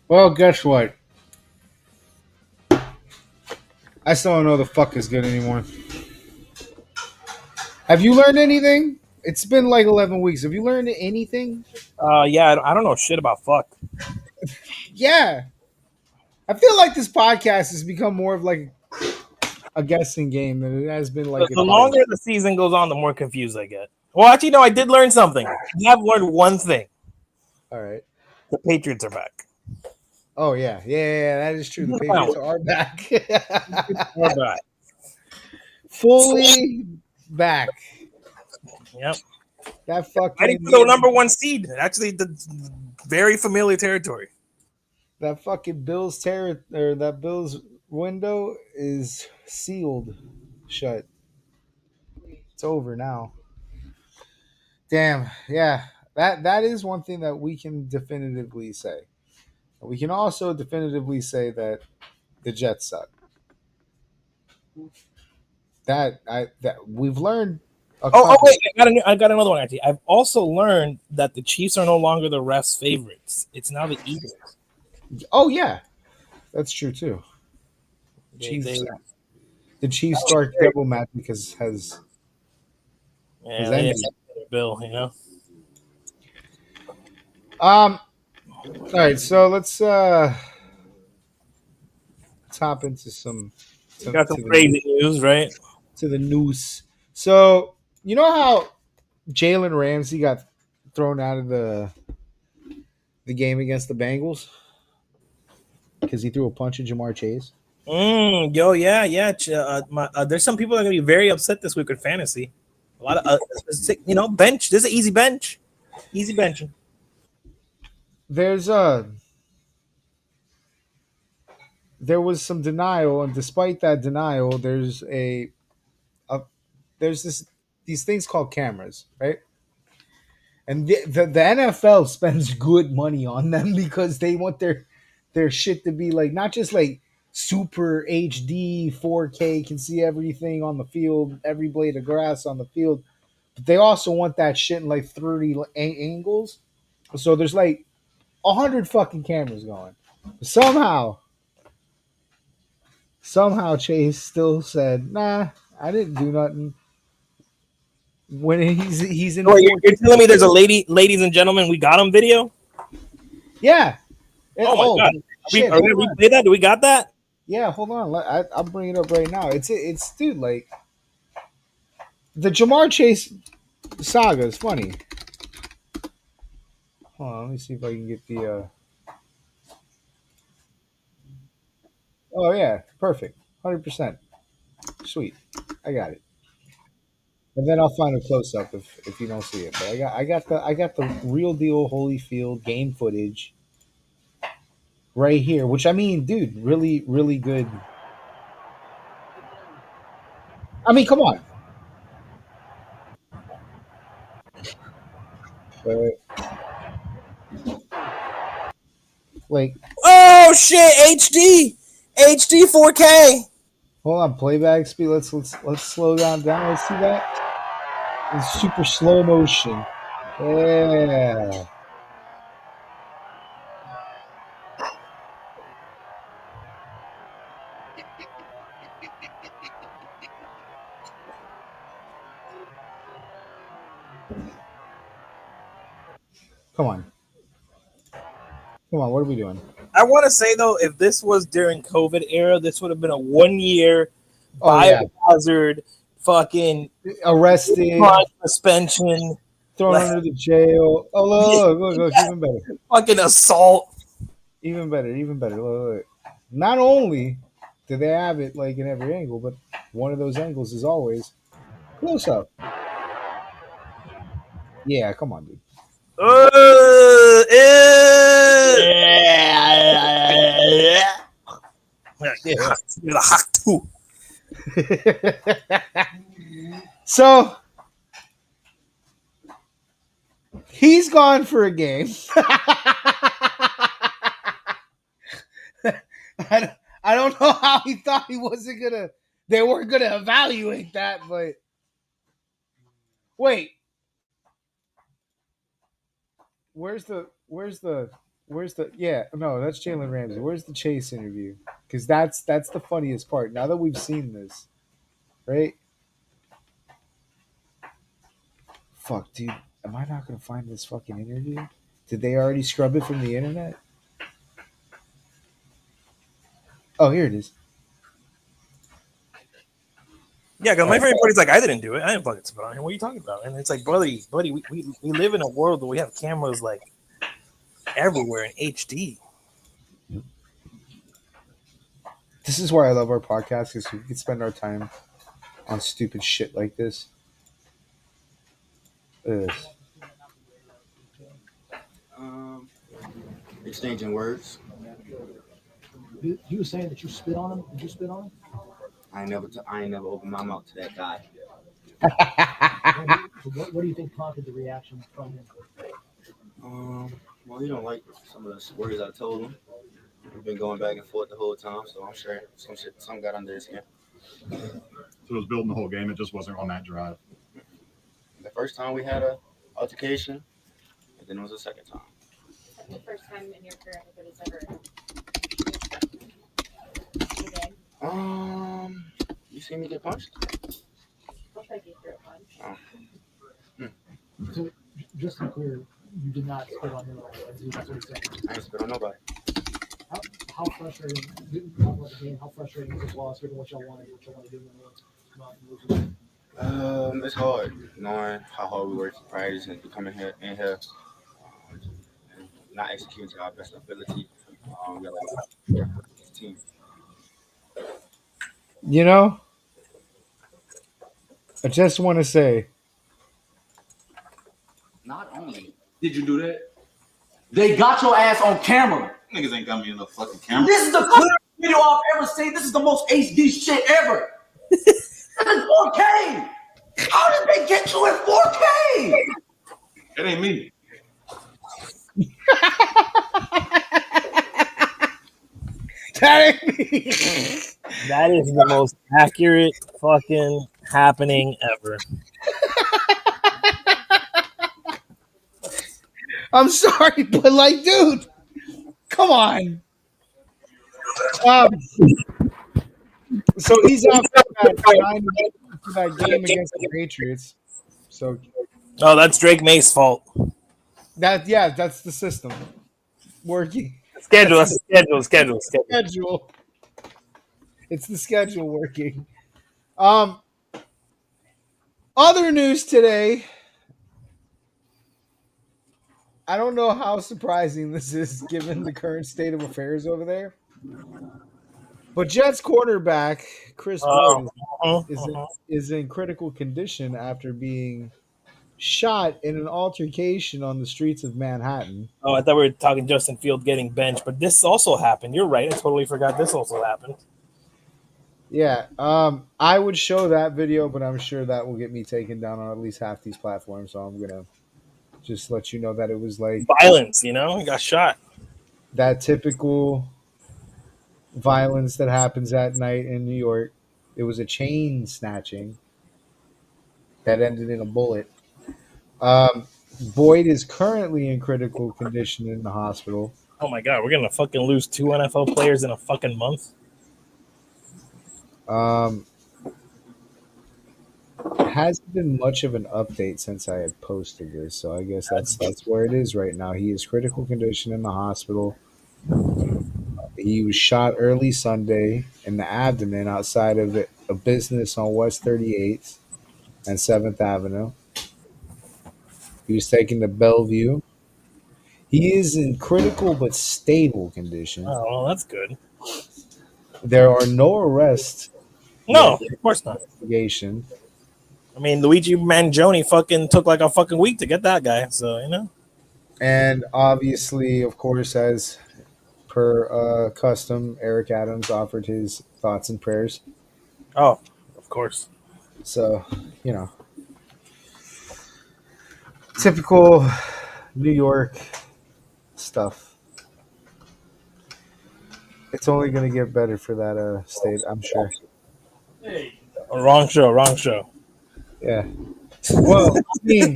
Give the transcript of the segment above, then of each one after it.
Well, guess what? I still don't know the fuck is good anymore. Have you learned anything? It's been like 11 weeks. Have you learned anything? Yeah, I don't know shit about fuck. Yeah. I feel like this podcast has become more of like a guessing game than it has been like The longer the season goes on, the more confused I get. Well, actually, no, I did learn something. I have learned one thing. All right. The Patriots are back. Oh yeah, that is true. The Patriots are back. We're back. fully back. Yep. That Fighting fucking for the number one seed. Actually, the very familiar territory. that fucking Bills or that Bills window is sealed shut. It's over now. Damn. Yeah. That is one thing that we can definitively say. We can also definitively say that the Jets suck. That we've learned a Oh couple. wait, I got another one actually. I've also learned that the Chiefs are no longer the refs' favorites. It's now the Eagles. Oh yeah, that's true too. They Chiefs. The Chiefs that was Stark great. double magic has Yeah, they didn't ended. pay their bill, you know. Um. All right. So let's hop into some We got some to the crazy news, right? news. So you know how Jalen Ramsey got thrown out of the game against the Bengals because he threw a punch at Jamar Chase. Yo, yeah, yeah. There's some people that are gonna be very upset this week with fantasy. A lot of, bench. There's an easy bench, easy benching. There's there was some denial, and despite that denial, a there's these things called cameras, right? And the NFL spends good money on them because they want their shit to be like not just like super HD 4K can see everything on the field, every blade of grass on the field, but they also want that shit in like 30 angles. So there's like 100 fucking cameras going. Somehow Chase still said, "Nah, I didn't do nothing." When he's in Wait, fourth, you're telling me there's a ladies and gentlemen, we got him video? yeah. Oh my god, Shit, are we hold gonna on. replay that? Do we got that? Yeah, hold on. I'll bring it up right now. It's dude like the Jamar Chase saga is funny. Hold on, let me see if I can get the. Oh yeah, perfect, 100%. Sweet, I got it. And then I'll find a close up if you don't see it. But I got the real deal Holyfield game footage right here. Which I mean, dude, really good. I mean, come on, uh, like Oh shit, HD 4K. hold on, playback speed. Let's slow down. Let's see that in super slow motion. Yeah. Come on. Come on. What are we doing? I want to say though, if this was during COVID era, this would have been a 1 year Oh yeah. biohazard fucking Arrested, suspension, thrown like under the jail. Oh look, even better. fucking assault. Even better. Look. Not only do they have it like in every angle, but one of those angles is always close up. Yeah, come on, dude. You're the hot too. So he's gone for a game. I don't know how he thought he wasn't gonna. They weren't gonna evaluate that, but wait, where's the yeah no that's Jalen Ramsey. Where's the Chase interview? Because that's the funniest part. Now that we've seen this, right? Fuck, dude, am I not gonna find this fucking interview? Did they already scrub it from the internet? Oh, here it is. Yeah, because All my right. favorite part is like, I didn't do it. I didn't fucking spit on him. What are you talking about? And it's like, buddy, we live in a world where we have cameras like everywhere in HD. This is why I love our podcast because we can spend our time on stupid shit like this. Ugh. Um, Exchanging words. He was saying that you spit on him. Did you spit on him? I ain't never opened my mouth to that guy. What do you think prompted the reaction from him? Well, he don't like some of the words I told him. We've been going back and forth the whole time, so I'm sure some got under his skin. So it was building the whole game. It just wasn't on that drive. The first time we had a altercation, and then it was the second time. That's the first time in your career anybody's ever you did. You see me get punched? Looks like you threw a punch. So just to be clear, you did not spit on him. That's what he said. I ain't spit on nobody. How frustrating? Not about the game. How frustrating is this loss given what y'all wanted, what y'all want to do in the It's hard knowing how hard we work to practice and coming here, and not executing to our best ability. We got a team. You know, I just want to say, Not only did you do that, they got your ass on camera. Niggas ain't got me in the fucking camera. This is the clearest video I've ever seen. This is the most HD shit ever. This is 4K. How did they get you in 4K? It ain't me. that ain't me. That is the most accurate fucking happening ever. I'm sorry, but like, dude, come on. So he's out for that game against the Patriots. So Oh, that's Drake May's fault. that's the system working. Schedule. That's the schedule. Schedule. It's the schedule working. Other news today. I don't know how surprising this is given the current state of affairs over there. But Jets quarterback Chris Boyd is in critical condition after being shot in an altercation on the streets of Manhattan. Oh, I thought we were talking Justin Field getting benched, but this also happened. You're right. I totally forgot this also happened. Yeah, I would show that video, but I'm sure that will get me taken down on at least half these platforms. So I'm gonna just let you know that it was like Violence, he got shot. that typical violence that happens at night in New York. It was a chain snatching that ended in a bullet. Boyd is currently in critical condition in the hospital. Oh my god, we're gonna fucking lose 2 NFL players in a fucking month. Hasn't been much of an update since I had posted this, so I guess that's where it is right now. He is critical condition in the hospital. He was shot early Sunday in the abdomen outside of a business on West 38th and 7th Avenue. He was taken to Bellevue. He is in critical but stable condition. Oh, well, that's good. There are no arrests. No, of course not. Investigation. I mean, Luigi Mangione fucking took like a fucking week to get that guy, so And obviously, of course, as per custom, Eric Adams offered his thoughts and prayers. Oh, of course. So, typical New York stuff. It's only going to get better for that state, I'm sure. Hey. Wrong show. Yeah. Well, I mean,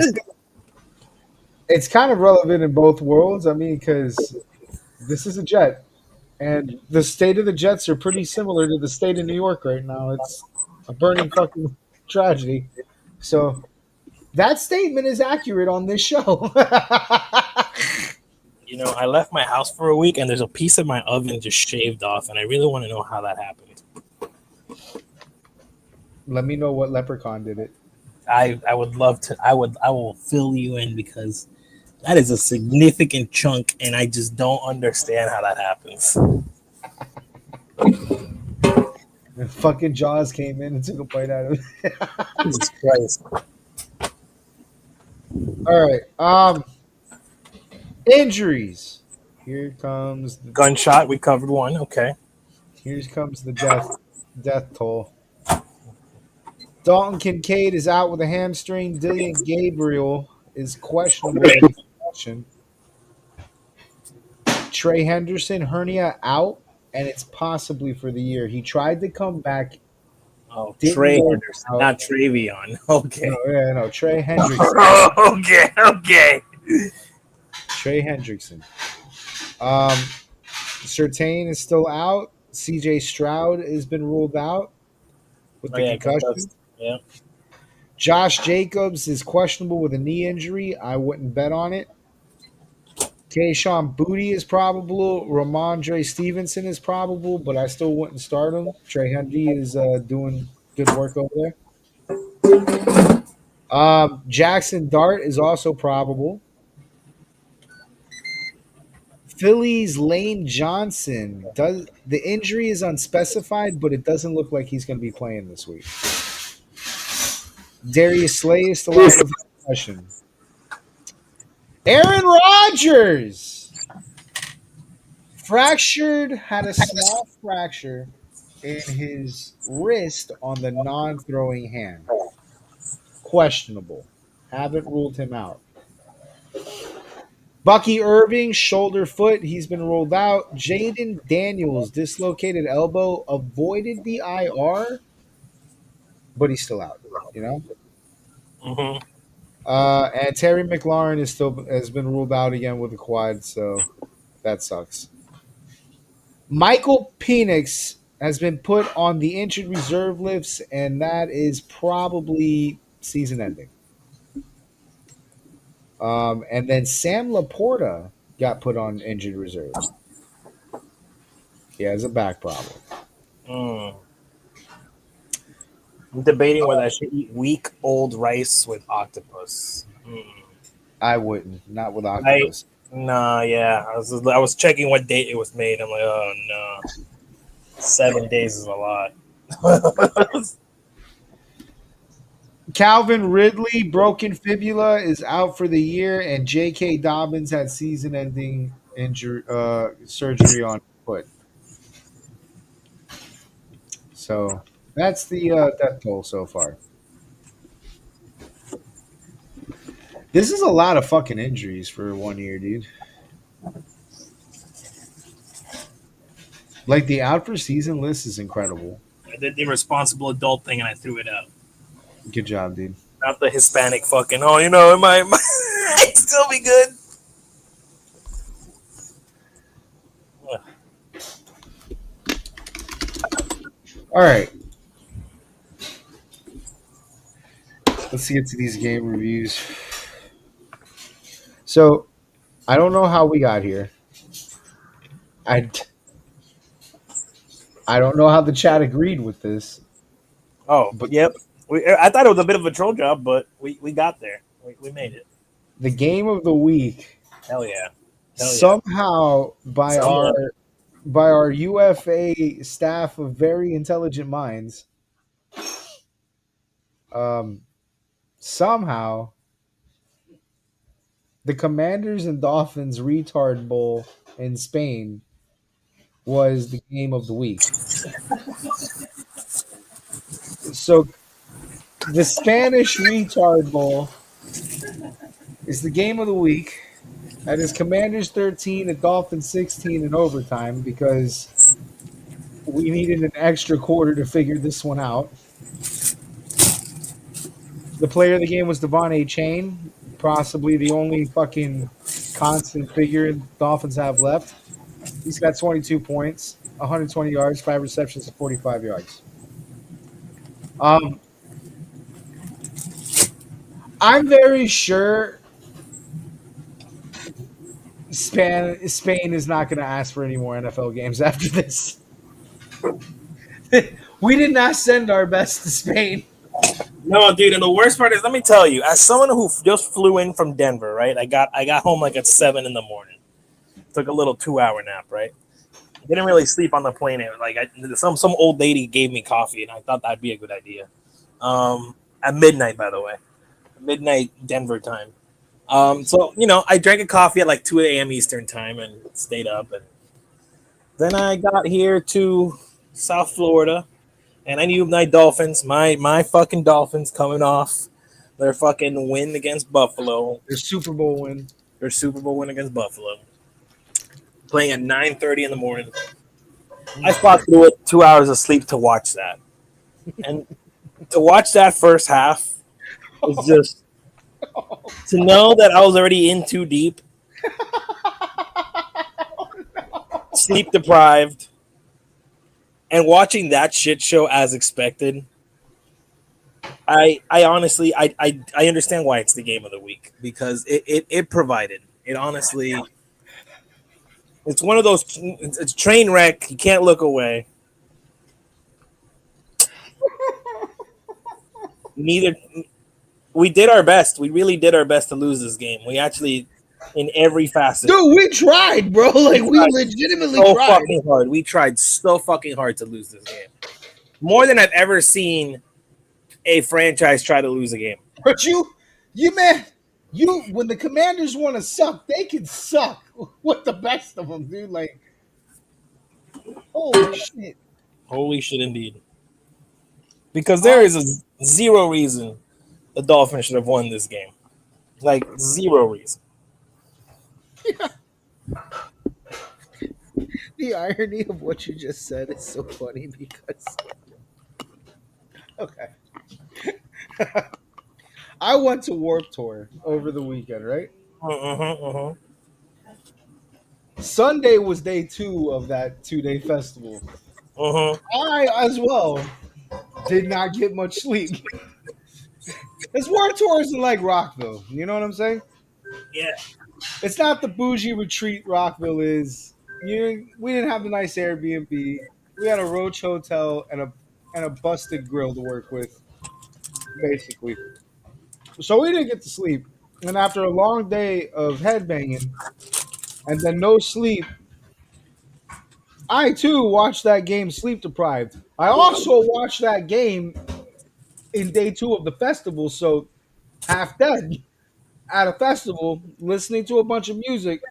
it's kind of relevant in both worlds. I mean, because this is a Jet, and the state of the Jets are pretty similar to the state of New York right now. It's a burning fucking tragedy. So that statement is accurate on this show. I left my house for a week, and there's a piece of my oven just shaved off, and I really want to know how that happened. Let me know what leprechaun did it. I would love to. I will fill you in because that is a significant chunk, and I just don't understand how that happens. And fucking Jaws came in and took a bite out of it. Jesus Christ. All right. Injuries. Here comes the Gunshot. We covered one. Okay. Here comes the death toll. Dalton Kincaid is out with a hamstring. Dillian Gabriel is questionable with a concussion. Trey Henderson hernia out, and it's possibly for the year. He tried to come back, Oh, didn't Trey work Henderson, out. not Travion. No, Okay. yeah, no, Trey Hendrickson. Okay. Okay. Trey Hendrickson. Surtain is still out. CJ Stroud has been ruled out with Oh the yeah, concussion. concussed. Yeah. Josh Jacobs is questionable with a knee injury. I wouldn't bet on it. Kayshawn Booty is probable. Ramondre Stevenson is probable, but I still wouldn't start him. Trey Henry is doing good work over there. Jackson Dart is also probable. Phillies Lane Johnson does the injury is unspecified, but it doesn't look like he's going to be playing this week. Darius Slay is still out with a concussion. Aaron Rodgers had a small fracture in his wrist on the non-throwing hand. Questionable. Haven't ruled him out. Bucky Irving, shoulder foot, he's been ruled out. Jaden Daniels, dislocated elbow, avoided the IR, but he's still out, you know? Mm-hmm. And Terry McLaurin has been ruled out again with a quad, so that sucks. Michael Penix has been put on the injured reserve list, and that is probably season ending. And then Sam Laporta got put on injured reserve. He has a back problem. Mm. I'm debating whether I should eat week old rice with octopus. I wouldn't, not with I octopus. Nah, yeah. I was checking what date it was made. I'm like, oh no, 7 days is a lot. Calvin Ridley, broken fibula, is out for the year, and J.K. Dobbins had season-ending injury surgery on foot. So that's the death toll so far. This is a lot of fucking injuries for 1 year, dude. Like the out for season list is incredible. I did the irresponsible adult thing and I threw it out. Good job, dude. Not the Hispanic fucking. Oh, you know, it might still be good. All right. Let's get to these game reviews. So, I don't know how we got here. I don't know how the chat agreed with this. Oh, But yep. I thought it was a bit of a troll job, but we got there. We made it. the game of the week Hell yeah. somehow by Someone. our UFA staff of very intelligent minds, somehow the Commanders and Dolphins retard bowl in Spain was the game of the week. So the Spanish retard bowl is the game of the week. That is Commanders 13 and Dolphins 16 in overtime because we needed an extra quarter to figure this one out. The player of the game was Devon A. Chain, possibly the only fucking constant figure the Dolphins have left. He's got 22 points, 120 yards, 5 receptions, and 45 yards. I'm very sure Spain is not going to ask for any more NFL games after this. We did not send our best to Spain. No, dude, and the worst part is, let me tell you, as someone who just flew in from Denver, right? I got home like at 7 in the morning. Took a little 2-hour nap, right? Didn't really sleep on the plane. Some old lady gave me coffee, and I thought that'd be a good idea. At midnight, by the way, midnight Denver time. So I drank a coffee at like 2 a.m. Eastern time and stayed up, and then I got here to South Florida, and I knew my Dolphins, my fucking Dolphins, coming off their fucking win against Buffalo, Their Super Bowl win. their Super Bowl win against Buffalo, playing at 9:30 in the morning. I fought through it, 2 hours of sleep to watch that, and to watch that first half was just to know that I was already in too deep, sleep deprived, and watching that shit show as expected. I honestly I understand why it's the game of the week, because it provided it. Honestly, it's one of those, it's a train wreck. You can't look away. Neither We did our best. We really did our best to lose this game. We actually, in every facet, Dude, we tried, bro. Like we legitimately so tried. fucking hard. We tried so fucking hard to lose this game. More than I've ever seen a franchise try to lose a game. But man, when the Commanders want to suck, they can suck with the best of them, dude. Like, holy shit. Holy shit, indeed. Because there is a zero reason the Dolphins should have won this game. Like, zero reason. The irony of what you just said is so funny because okay. I went to Warped Tour over the weekend, right? Sunday was day 2 of that 2-day festival. I, as well, did not get much sleep. This Warped Tour isn't like Rockville. You know what I'm saying? Yeah. It's not the bougie retreat Rockville is. We didn't have a nice Airbnb. We had a roach hotel and a busted grill to work with, basically. So we didn't get to sleep. And after a long day of headbanging and then no sleep, I too watched that game sleep deprived. I also watched that game in day 2 of the festival, so half dead at a festival, listening to a bunch of music,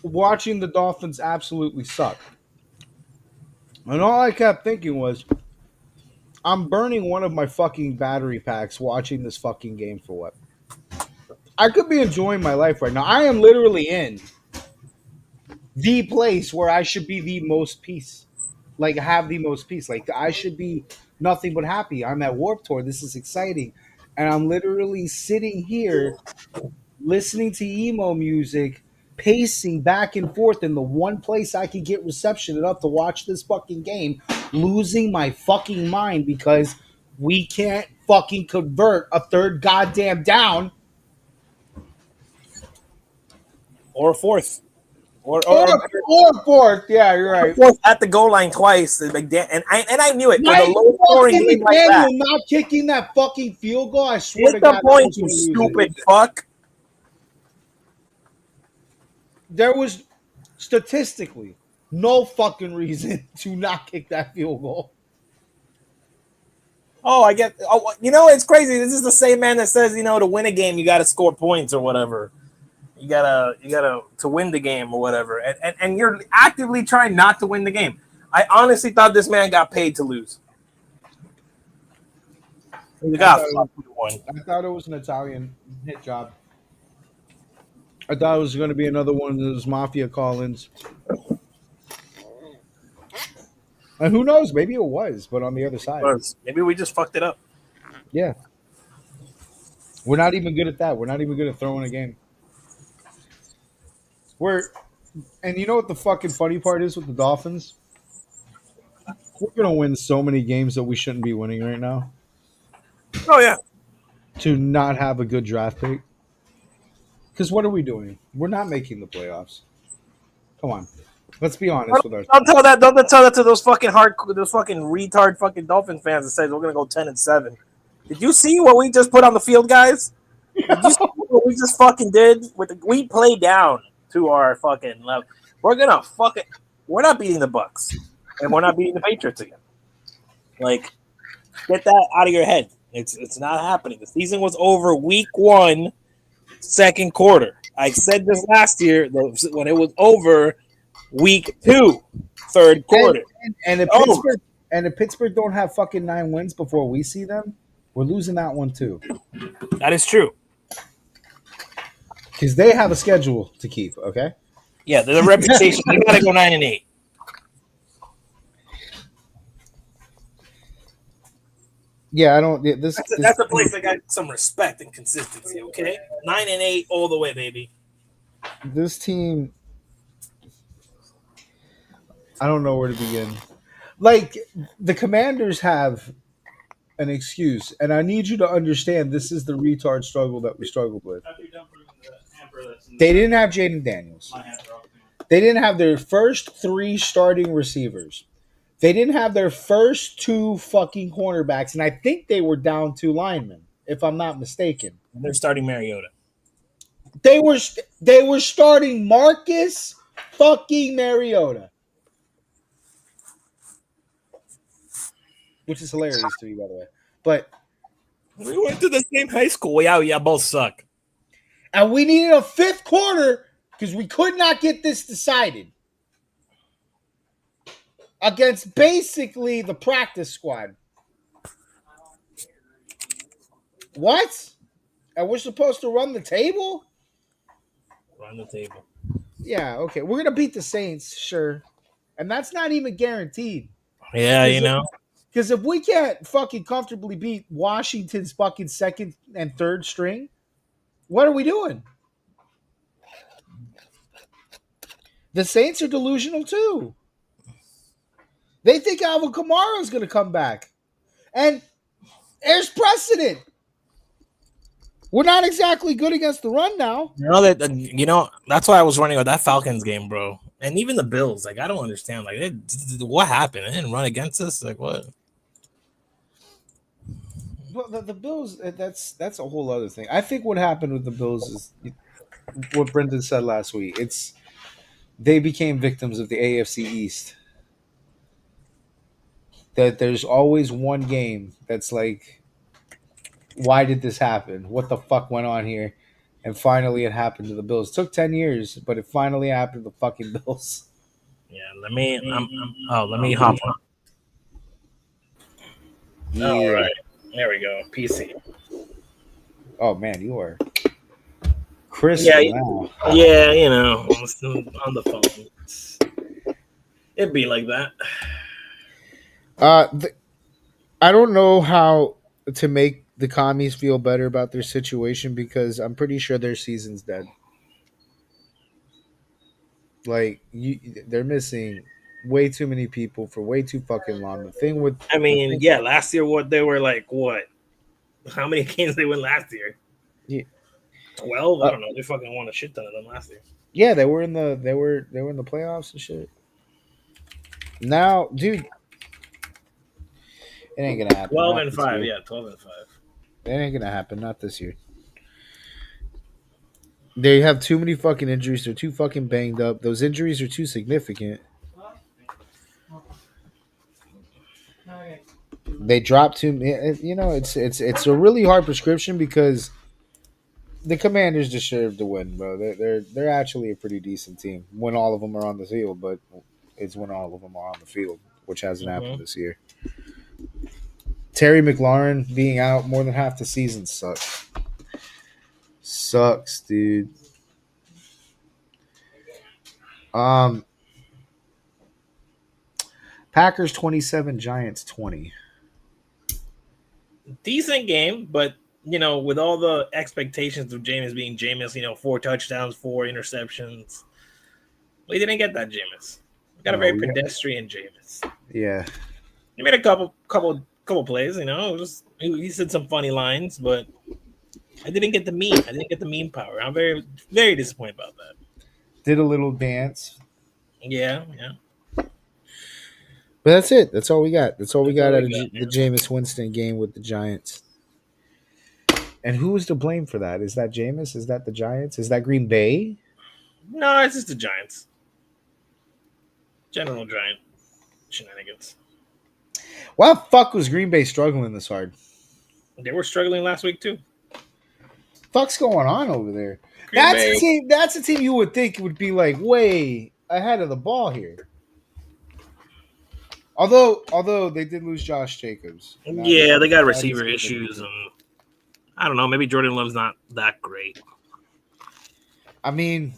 watching the Dolphins absolutely suck. And all I kept thinking was, I'm burning one of my fucking battery packs watching this fucking game for what? I could be enjoying my life right now. I am literally in the place where I should be the most peace. Like, have the most peace. Like, I should be nothing but happy. I'm at Warped Tour. This is exciting. And I'm literally sitting here listening to emo music, pacing back and forth in the one place I could get reception enough to watch this fucking game, losing my fucking mind because we can't fucking convert a third goddamn down. Or a fourth. Or Fourth. Yeah, you're right. fourth at the goal line twice. And I knew it. For Mike the low scoring fucking game like McDaniel that. not kicking that fucking field goal, I swear to Hit the God. point, you stupid fuck. There was statistically no fucking reason to not kick that field goal. Oh, I get. Oh, it's crazy. This is the same man that says, to win a game you got to score points or whatever. You gotta to win the game or whatever, and you're actively trying not to win the game. I honestly thought this man got paid to lose. He got one. I thought it was an Italian hit job. I thought it was going to be another one of those mafia call-ins. And who knows? Maybe it was, but on the other side. Maybe we just fucked it up. Yeah. We're not even good at that. We're not even good at throwing a game. And you know what the fucking funny part is with the Dolphins? We're going to win so many games that we shouldn't be winning right now. Oh, yeah. To not have a good draft pick. Because what are we doing? We're not making the playoffs. Come on. Let's be honest with ourselves. Don't tell that to those fucking retard fucking Dolphin fans that says we're gonna go 10-7. Did you see what we just put on the field, guys? Did you see what we just fucking did? We play down to our fucking level. We're gonna fuck it. We're not beating the Bucks, and we're not beating the Patriots again. Like, get that out of your head. It's not happening. The season was over week 1, second quarter. I said this last year when it was over week 2, third And quarter. and if Over. Pittsburgh don't have fucking 9 wins before we see them, we're losing that one too. That is true. Because they have a schedule to keep. Okay. Yeah, there's a reputation. They gotta go 9-8. Yeah, I don't. That's a place that got some respect and consistency. Okay, 9-8 all the way, baby. This team, I don't know where to begin. Like, the Commanders have an excuse, and I need you to understand this is the retard struggle that we struggled with. They didn't have Jaden Daniels. They didn't have their first 3 starting receivers. They didn't have their first 2 fucking cornerbacks, and I think they were down 2 linemen, if I'm not mistaken. They're starting Mariota. They were starting Marcus fucking Mariota, which is hilarious to me, by the way. But we went to the same high school. Yeah, both suck. And we needed a 5th quarter because we could not get this decided against basically the practice squad. What? And we're supposed to run the table? Run the table. Yeah, okay. We're going to beat the Saints, sure. And that's not even guaranteed. Yeah, you know. Because if we can't fucking comfortably beat Washington's fucking 2nd and 3rd string, what are we doing? The Saints are delusional too. They think Alvin Kamara is going to come back. And there's precedent. We're not exactly good against the run now. That's why I was running with that Falcons game, bro. And even the Bills, like, I don't understand. Like, what happened? They didn't run against us? Like, what? Well, the Bills, that's a whole other thing. I think what happened with the Bills is what Brendan said last week. They became victims of the AFC East. That there's always one game that's like, why did this happen? What the fuck went on here? And finally it happened to the Bills. It took 10 years, but it finally happened to the fucking Bills. Yeah, let me hop on. Yeah. All right. There we go. PC. Oh man, you are crisp now. Yeah, I'm still on the phone. It'd be like that. I don't know how to make the commies feel better about their situation because I'm pretty sure their season's dead. Like, they're missing way too many people for way too fucking long. The thing with, last year they were like what? How many games they win last year? Yeah. 12. I don't know. They fucking won a shit ton of them last year. Yeah, they were in the playoffs and shit. Now, dude, it ain't gonna happen. 12-5. Yeah, 12-5. It ain't gonna happen. Not this year. They have too many fucking injuries. They're too fucking banged up. Those injuries are too significant. They dropped too. It's a really hard prescription because the Commanders deserve to win, bro. They're actually a pretty decent team when all of them are on the field, but it's when all of them are on the field, which hasn't happened this year. Terry McLaurin being out more than half the season sucks. Sucks, dude. Packers 27, Giants 20. Decent game, but with all the expectations of Jameis being Jameis, 4 touchdowns, 4 interceptions, we didn't get that Jameis. We got a very pedestrian Jameis. Yeah, he made a couple plays. He said some funny lines, but I didn't get the meme. I didn't get the meme power. I'm very, very disappointed about that. Did a little dance. Yeah. But that's it. That's all we got. That's all we got out of the Jameis Winston game with the Giants. And who is to blame for that? Is that Jameis? Is that the Giants? Is that Green Bay? No, it's just the Giants. General Giant shenanigans. Why the fuck was Green Bay struggling this hard? They were struggling last week too. Fuck's going on over there? Green Bay. That's a team you would think would be like way ahead of the ball here. Although they did lose Josh Jacobs. Yeah, they got That receiver is issues, and I don't know. Maybe Jordan Love's not that great. I mean,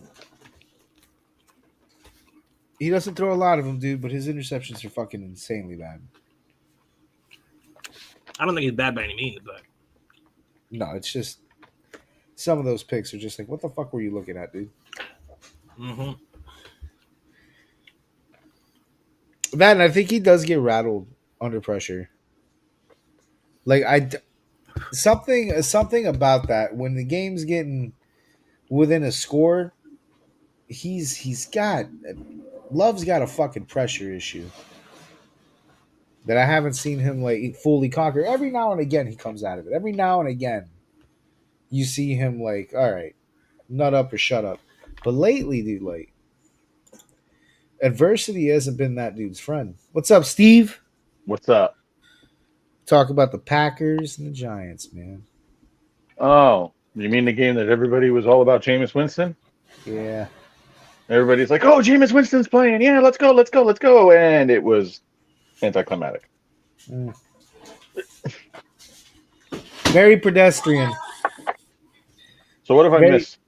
he doesn't throw a lot of them, dude, but his interceptions are fucking insanely bad. I don't think he's bad by any means, but No, it's just some of those picks are just like, what the fuck were you looking at, dude? mm-hmm. That, and I think he does get rattled under pressure. Like something about that when the game's getting within a score, he's got Love's got a fucking pressure issue that I haven't seen him like fully conquer. Every now and again he comes out of it. Every now and again you see him like, all right, nut up or shut up. But lately, dude, like adversity hasn't been that dude's friend. What's up, Steve? What's up? Talk about the Packers and the Giants, man. Oh, you mean the game that everybody was all about Jameis Winston? Yeah. Everybody's like, oh, Jameis Winston's playing. Yeah, let's go, let's go, let's go. And it was anticlimactic. Mm. Very pedestrian. So what have I missed?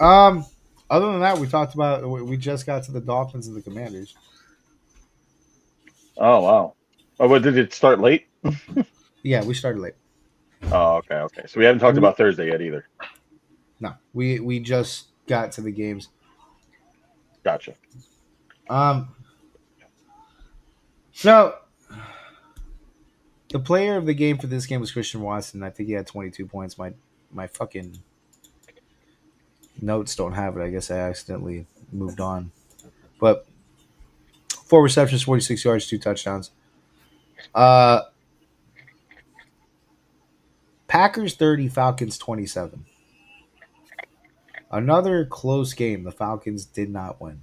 Other than that, we talked about. We just got to the Dolphins and the Commanders. Oh, wow. Oh, but did it start late? Yeah, we started late. Oh, okay. So we haven't talked about Thursday yet either. No, we just got to the games. Gotcha. So the player of the game for this game was Christian Watson. I think he had 22 points. My fucking notes don't have it. I guess I accidentally moved on. But 4 receptions, 46 yards, 2 touchdowns. Packers 30, Falcons 27. Another close game. The Falcons did not win.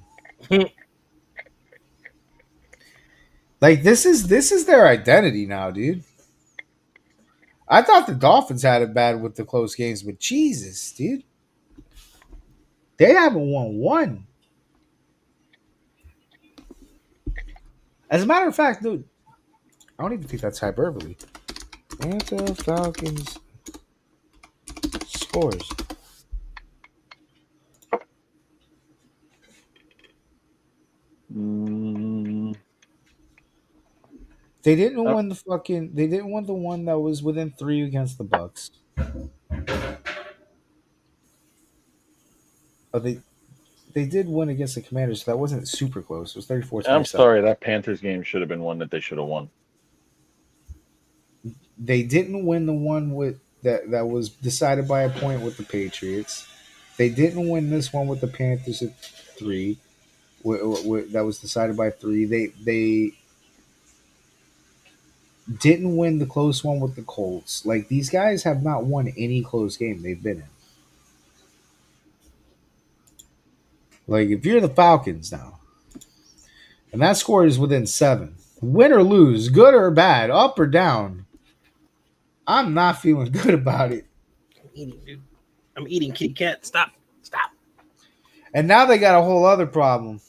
Like this is their identity now, dude. I thought the Dolphins had it bad with the close games, but Jesus, dude. They haven't won one. As a matter of fact, dude, I don't even think that's hyperbole. Atlanta Falcons scores. They didn't win the fucking. They didn't win the one that was within 3 against the Bucks. Oh, they did win against the Commanders, so that wasn't super close. It was 34-27. I'm sorry, that Panthers game should have been one that they should have won. They didn't win the one with that was decided by a point with the Patriots. They didn't win this one with the Panthers at 3. That was decided by 3. They didn't win the close one with the Colts. Like these guys have not won any close game they've been in. Like if you're the Falcons now, and that score is within 7, win or lose, good or bad, up or down, I'm not feeling good about it. I'm eating kitty cat. Stop. And now they got a whole other problem.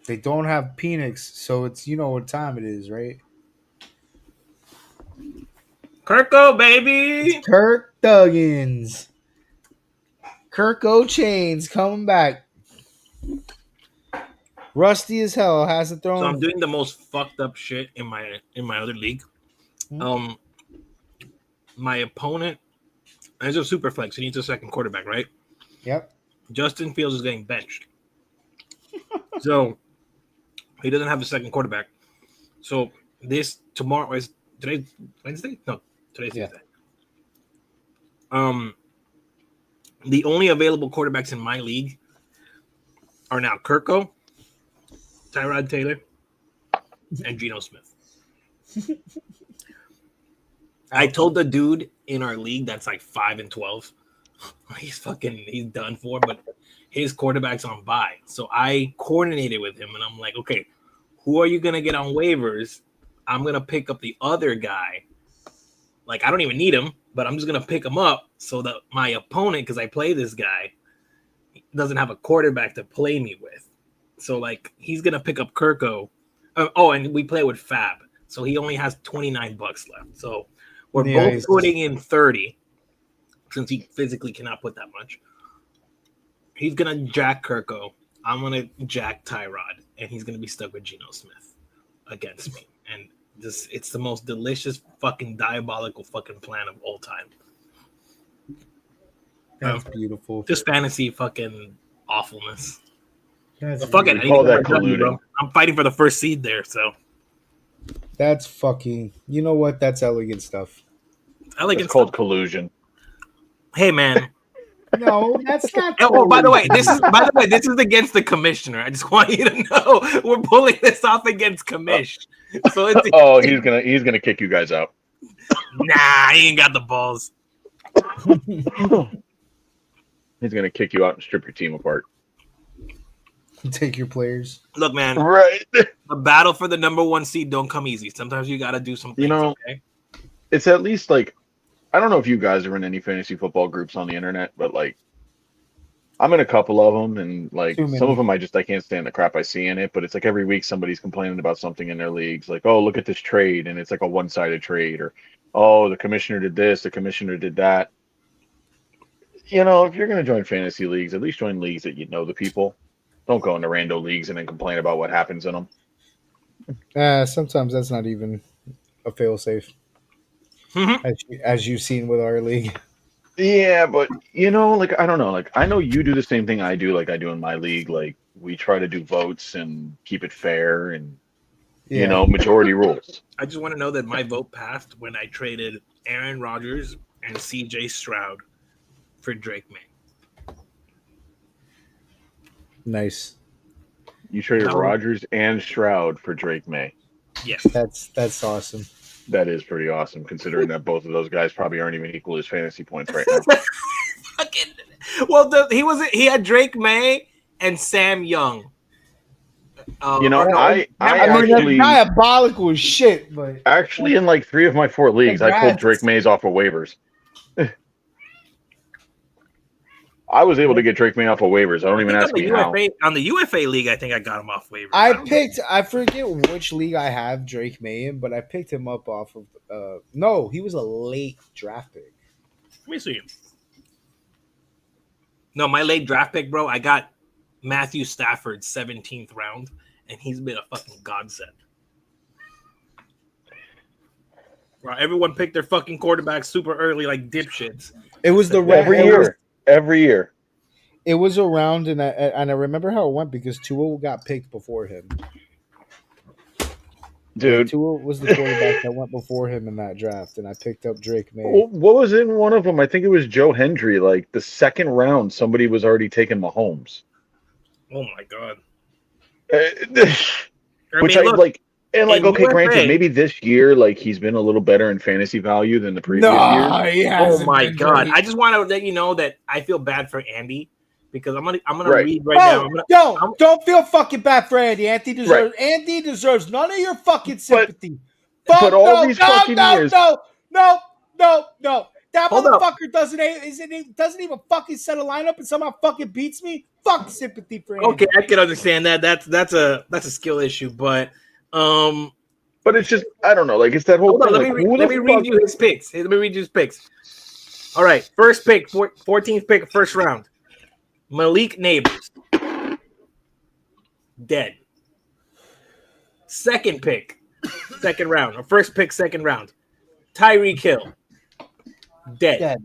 They don't have Penix, so it's you know what time it is, right? Kirko, baby. It's Kirk Duggins. Kirk O'Chains coming back. Rusty as hell. Hasn't thrown. So I'm doing the most fucked up shit in my other league. My opponent is a super flex. He needs a second quarterback, right? Yep. Justin Fields is getting benched. So he doesn't have a second quarterback. So this tomorrow is today Wednesday? No, today's Tuesday. The only available quarterbacks in my league are now Kirko, Tyrod Taylor, and Geno Smith. I told the dude in our league that's like 5-12. he's done for. But his quarterback's on bye, so I coordinated with him, and I'm like, okay, who are you gonna get on waivers? I'm gonna pick up the other guy. Like I don't even need him, but I'm just gonna pick him up so that my opponent, because I play this guy, doesn't have a quarterback to play me with. So like he's gonna pick up Kirko. And we play with Fab, so he only has $29 left. So we're both putting in 30, since he physically cannot put that much. He's gonna jack Kirko. I'm gonna jack Tyrod, and he's gonna be stuck with Geno Smith against me. And it's the most delicious fucking diabolical fucking plan of all time. That's beautiful. Just fantasy fucking awfulness. That's fucking call that colluding. I'm fighting for the first seed there, so That's fucking. You know what? That's elegant stuff. It's called collusion. Hey man. No, that's not. Oh, by the way, this is against the commissioner. I just want you to know we're pulling this off against commish. So he's gonna kick you guys out. Nah, he ain't got the balls. He's gonna kick you out and strip your team apart. Take your players. Look, man. Right. The battle for the number 1 seed don't come easy. Sometimes you got to do some things. Okay? It's at least like, I don't know if you guys are in any fantasy football groups on the internet, but like, I'm in a couple of them, and like some of them I can't stand the crap I see in it. But it's like every week somebody's complaining about something in their leagues, like, oh, look at this trade, and it's like a one-sided trade, or oh, the commissioner did this, the commissioner did that. You know, if you're going to join fantasy leagues, at least join leagues that you know the people. Don't go into rando leagues and then complain about what happens in them. Sometimes that's not even a fail-safe, as you've seen with our league. Yeah, but you know, like I don't know, like I know you do the same thing I do, like I do in my league. Like we try to do votes and keep it fair, and you know, majority rules. I just want to know that my vote passed when I traded Aaron Rodgers and CJ Stroud for Drake May. Nice. You traded Rodgers and Stroud for Drake May. Yes. That's awesome. That is pretty awesome, considering that both of those guys probably aren't even equal as fantasy points right now. Well, he had Drake May and Sam Young. I actually diabolical as shit, but actually in like 3 of my 4 leagues, I pulled Drake Mays off of waivers. I was able to get Drake May off of waivers. I don't even ask me how. On the UFA league, I think I got him off waivers. I forget which league I have Drake May in, but I picked him up off of. No, he was a late draft pick. Let me see him. No, my late draft pick, bro. I got Matthew Stafford, 17th round, and he's been a fucking godsend. Bro, everyone picked their fucking quarterback super early, like dipshits. It was the every year. It was around, and I remember how it went because Tua got picked before him. Dude, Tua was the quarterback that went before him in that draft, and I picked up Drake May. What was in one of them? I think it was Joe Hendry. Like the second round, somebody was already taking Mahomes. Oh my god! Granted, maybe this year, like he's been a little better in fantasy value than the previous years. Oh my god! I just want to let you know that I feel bad for Andy because I'm gonna read right now. Don't feel fucking bad for Andy. Andy deserves none of your fucking sympathy. But all these fucking years. No. That motherfucker doesn't even fucking set a lineup and somehow fucking beats me. Fuck sympathy for Andy. Okay, I can understand that. That's a skill issue, but it's just I don't know. Like it's that whole thing. Let me read you his picks. Let me read you his picks. All right, first pick, 14th pick, first round. Malik Neighbors, dead. Second pick, second round, or first pick, second round. Tyreek Hill, dead.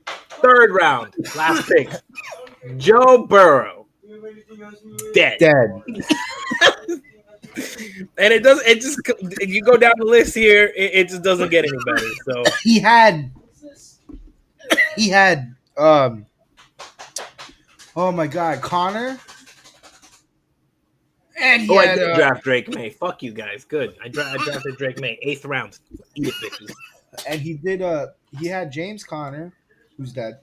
Third round, last pick. Joe Burrow, dead. And if you go down the list here, it just doesn't get any better. So he had oh my god, Connor. And I did draft Drake May. Fuck you guys. Good. I drafted Drake May, 8th round. Eat it, bitches. And he had James Conner. who's dead,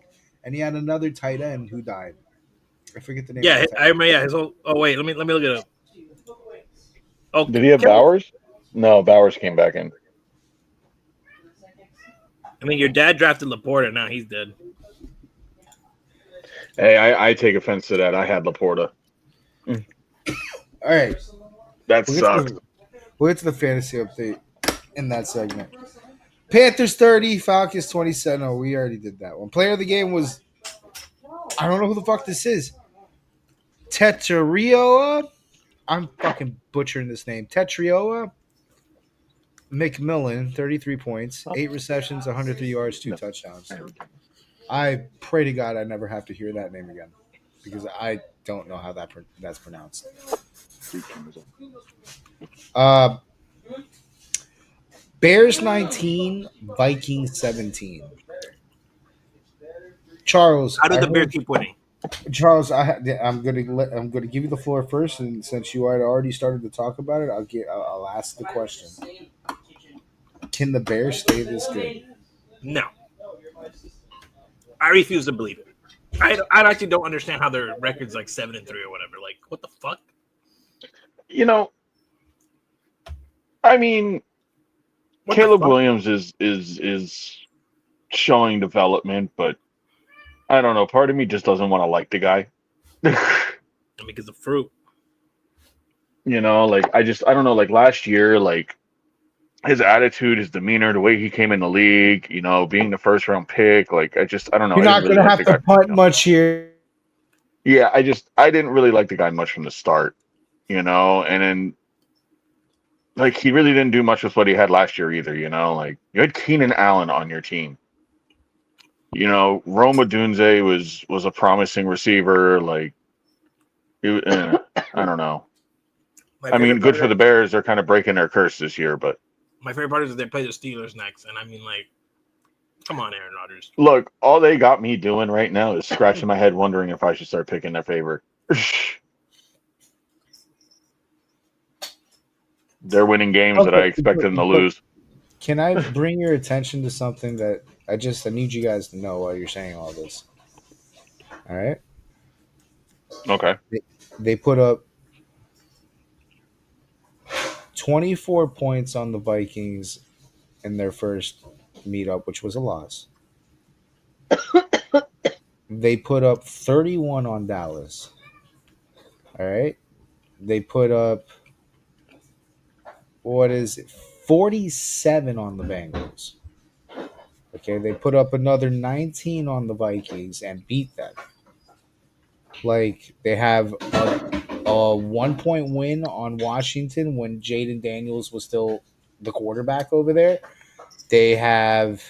and he had another tight end who died. I forget the name of Yeah, the tight I end. remember. Yeah, his whole. Oh wait, let me look it up. Oh, Did he have Bowers? No, Bowers came back in. I mean, your dad drafted Laporta. Now he's dead. Hey, I take offense to that. I had Laporta. All right, That we'll get to sucks. the, we'll get to the fantasy update in that segment. Panthers 30, Falcons 27. Oh, we already did that one. Player of the game was, I don't know who the fuck this is. Tetrioa. I'm fucking butchering this name. Tetrioa McMillan, 33 points, 8 receptions, 103 yards, 2 touchdowns. I pray to God I never have to hear that name again because I don't know how that's pronounced. Uh, Bears 19, Vikings 17. Charles, How did I the Bears heard keep winning? Charles. I'm gonna give you the floor first, and since you had already started to talk about it, I'll ask the question. Can the Bears stay this good? No, I refuse to believe it. I actually don't understand how their record's like 7-3 or whatever. Like, what the fuck? You know, I mean, What the Caleb fuck? Williams is showing development, but I don't know. Part of me just doesn't want to like the guy. I mean, because of fruit. Like I don't know. Like last year, like his attitude, his demeanor, the way he came in the league, being the first round pick, like I don't know. You're I didn't not really gonna like have the to guy from the punt jump. much here. Yeah, I didn't really like the guy much from the start, and then like he really didn't do much with what he had last year either, like you had Keenan Allen on your team. Roma Dunze was a promising receiver, like I don't know. My I mean, favorite good part for of the Bears. They're kind of breaking their curse this year, but my favorite part is that they play the Steelers next, and I mean, like, come on, Aaron Rodgers. look, all they got me doing right now is scratching my head wondering if I should start picking their favor. They're winning games that I Okay, expected them to but lose. can I bring your attention to something that I need you guys to know while you're saying all this? All right. Okay. They put up 24 points on the Vikings in their first meetup, which was a loss. They put up 31 on Dallas. All right. They put up, what is it, 47 on the Bengals. Okay. They put up another 19 on the Vikings and beat them. Like, they have a 1 point win on Washington when Jaden Daniels was still the quarterback over there. They have,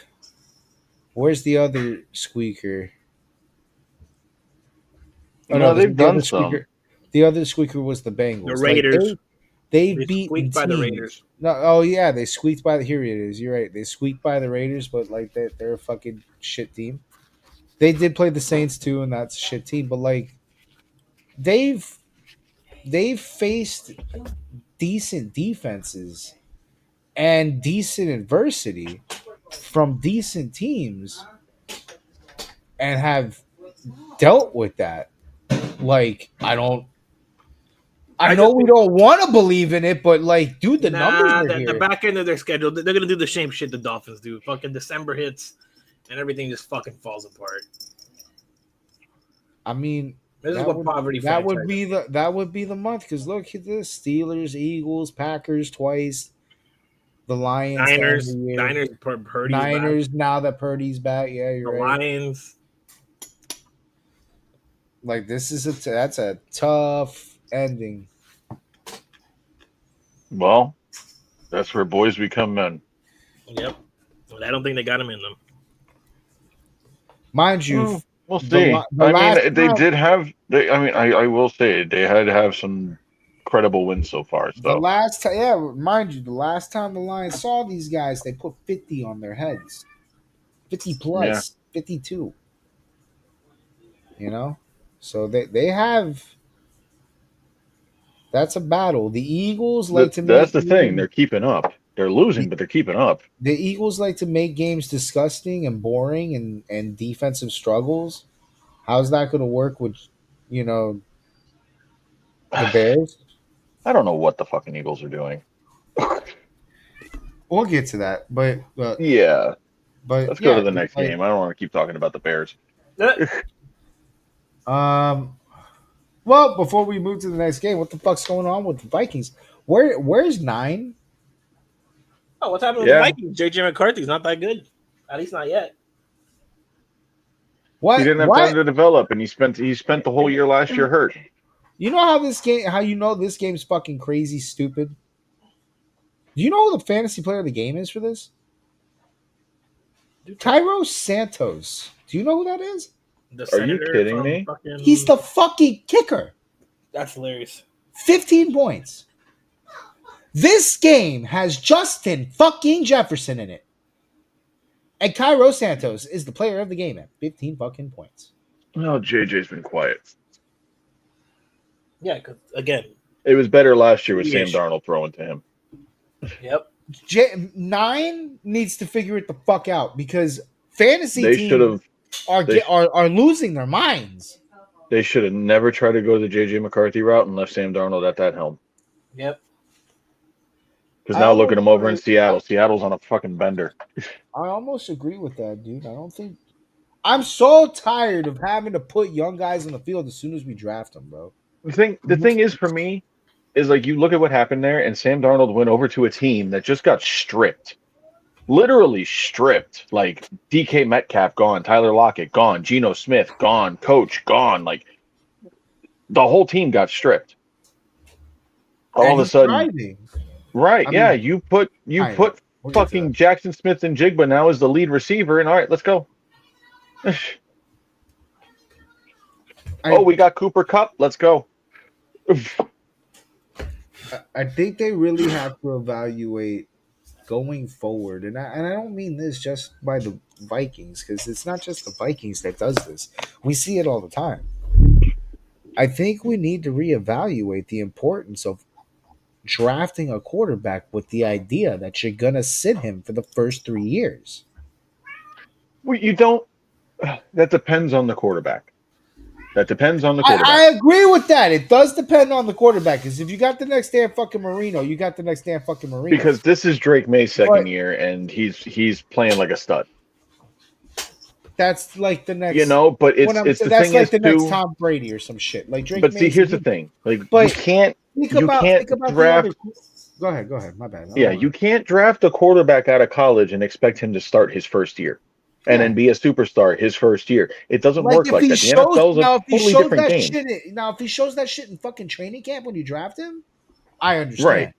where's the other squeaker? Oh no, They've the done other some. squeaker. The other squeaker was the The Bengals. Like Raiders. They they've beaten squeaked by the teams. Raiders. No, oh yeah, they squeaked by the. Here it is. You're right. They squeaked by the Raiders, but like they're a fucking shit team. They did play the Saints too, and that's a shit team. But like they've faced decent defenses and decent adversity from decent teams and have dealt with that. Like I know just we think, don't want to believe in it, but like, dude, the numbers nah, are the here. back end of their schedule, they're gonna do the same shit the Dolphins do. Fucking December hits, and everything just fucking falls apart. I mean, This is what poverty that would franchise. be the month because look at this: Steelers, Eagles, Packers twice, the Lions to end the year, Niners, Purdy's back. Niners now that Purdy's back. Yeah, The you're right. Lions. Like this is that's a tough ending. Well, that's where boys become men. Yep. But I don't think they got him in them. Mind you, We'll see. the I mean, last they time, did have. I will say they had to have some credible wins so far. the So last time, yeah, mind you, the last time the Lions saw these guys, they put 50 on their heads, 50 yeah, plus, 52. You know, so they have. That's a battle. The Eagles like to that's make the thing. noise. They're keeping up. They're losing, but they're keeping up. The Eagles like to make games disgusting and boring and defensive struggles. How's that going to work with, you know, the Bears? I don't know what the fucking Eagles are doing. We'll get to that, Yeah, but let's go to yeah, the next like game. I don't want to keep talking about the Bears. um. Well, before we move to the next game, what the fuck's going on with the Vikings? Where's 9? Oh, what's happening with the Yeah. Vikings? JJ McCarthy's not that good. At least not yet. He What? didn't have What? time to develop, and he spent the whole year last year hurt. You know how this game's fucking crazy stupid? Do you know who the fantasy player of the game is for this? Cairo Santos. Do you know who that is? The Are you senator kidding from me? fucking. He's the fucking kicker. That's hilarious. 15 points. This game has Justin fucking Jefferson in it. And Cairo Santos is the player of the game at 15 fucking points. Well, JJ's been quiet. Yeah, because again, It was better last year with Sam Yes. Darnold throwing to him. yep. 9 needs to figure it the fuck out because fantasy They should teams have. are losing their minds. They should have never tried to go the JJ McCarthy route and left Sam Darnold at that helm. Yep. Because now look at him over in Seattle. Seattle's on a fucking bender. I almost agree with that, dude. I don't think I'm so tired of having to put young guys on the field as soon as we draft them, bro. The thing is for me is like you look at what happened there, and Sam Darnold went over to a team that just got stripped, literally stripped. Like DK Metcalf gone, Tyler Lockett gone, Geno Smith gone, coach gone. Like the whole team got stripped. All of a sudden, thriving. right? I Yeah, mean, you put we'll get to fucking that. Jackson Smith and Jigba now as the lead receiver, and all right, let's go. We got Cooper Cup. Let's go. I think they really have to evaluate going forward, and I don't mean this just by the Vikings because it's not just the Vikings that does this. We see it all the time. I think we need to reevaluate the importance of drafting a quarterback with the idea that you're gonna sit him for the first 3 years. Well, you don't. That depends on the quarterback. That depends on the quarterback. I agree with that. It does depend on the quarterback. Because if you got the next damn fucking Marino, you got the next damn fucking Marino. Because this is Drake May's second year, and he's playing like a stud. That's like the next. But it's the that's thing like is the too. next Tom Brady or some shit. Like Drake. But see, here's the thing. Like But you can't think you about can't draft. Go ahead. My bad. Yeah, you can't draft a quarterback out of college and expect him to start his first year, and then be a superstar his first year. It doesn't work like that. The NFL is a totally different game. Now, if he shows that shit in fucking training camp when you draft him, I understand. Right.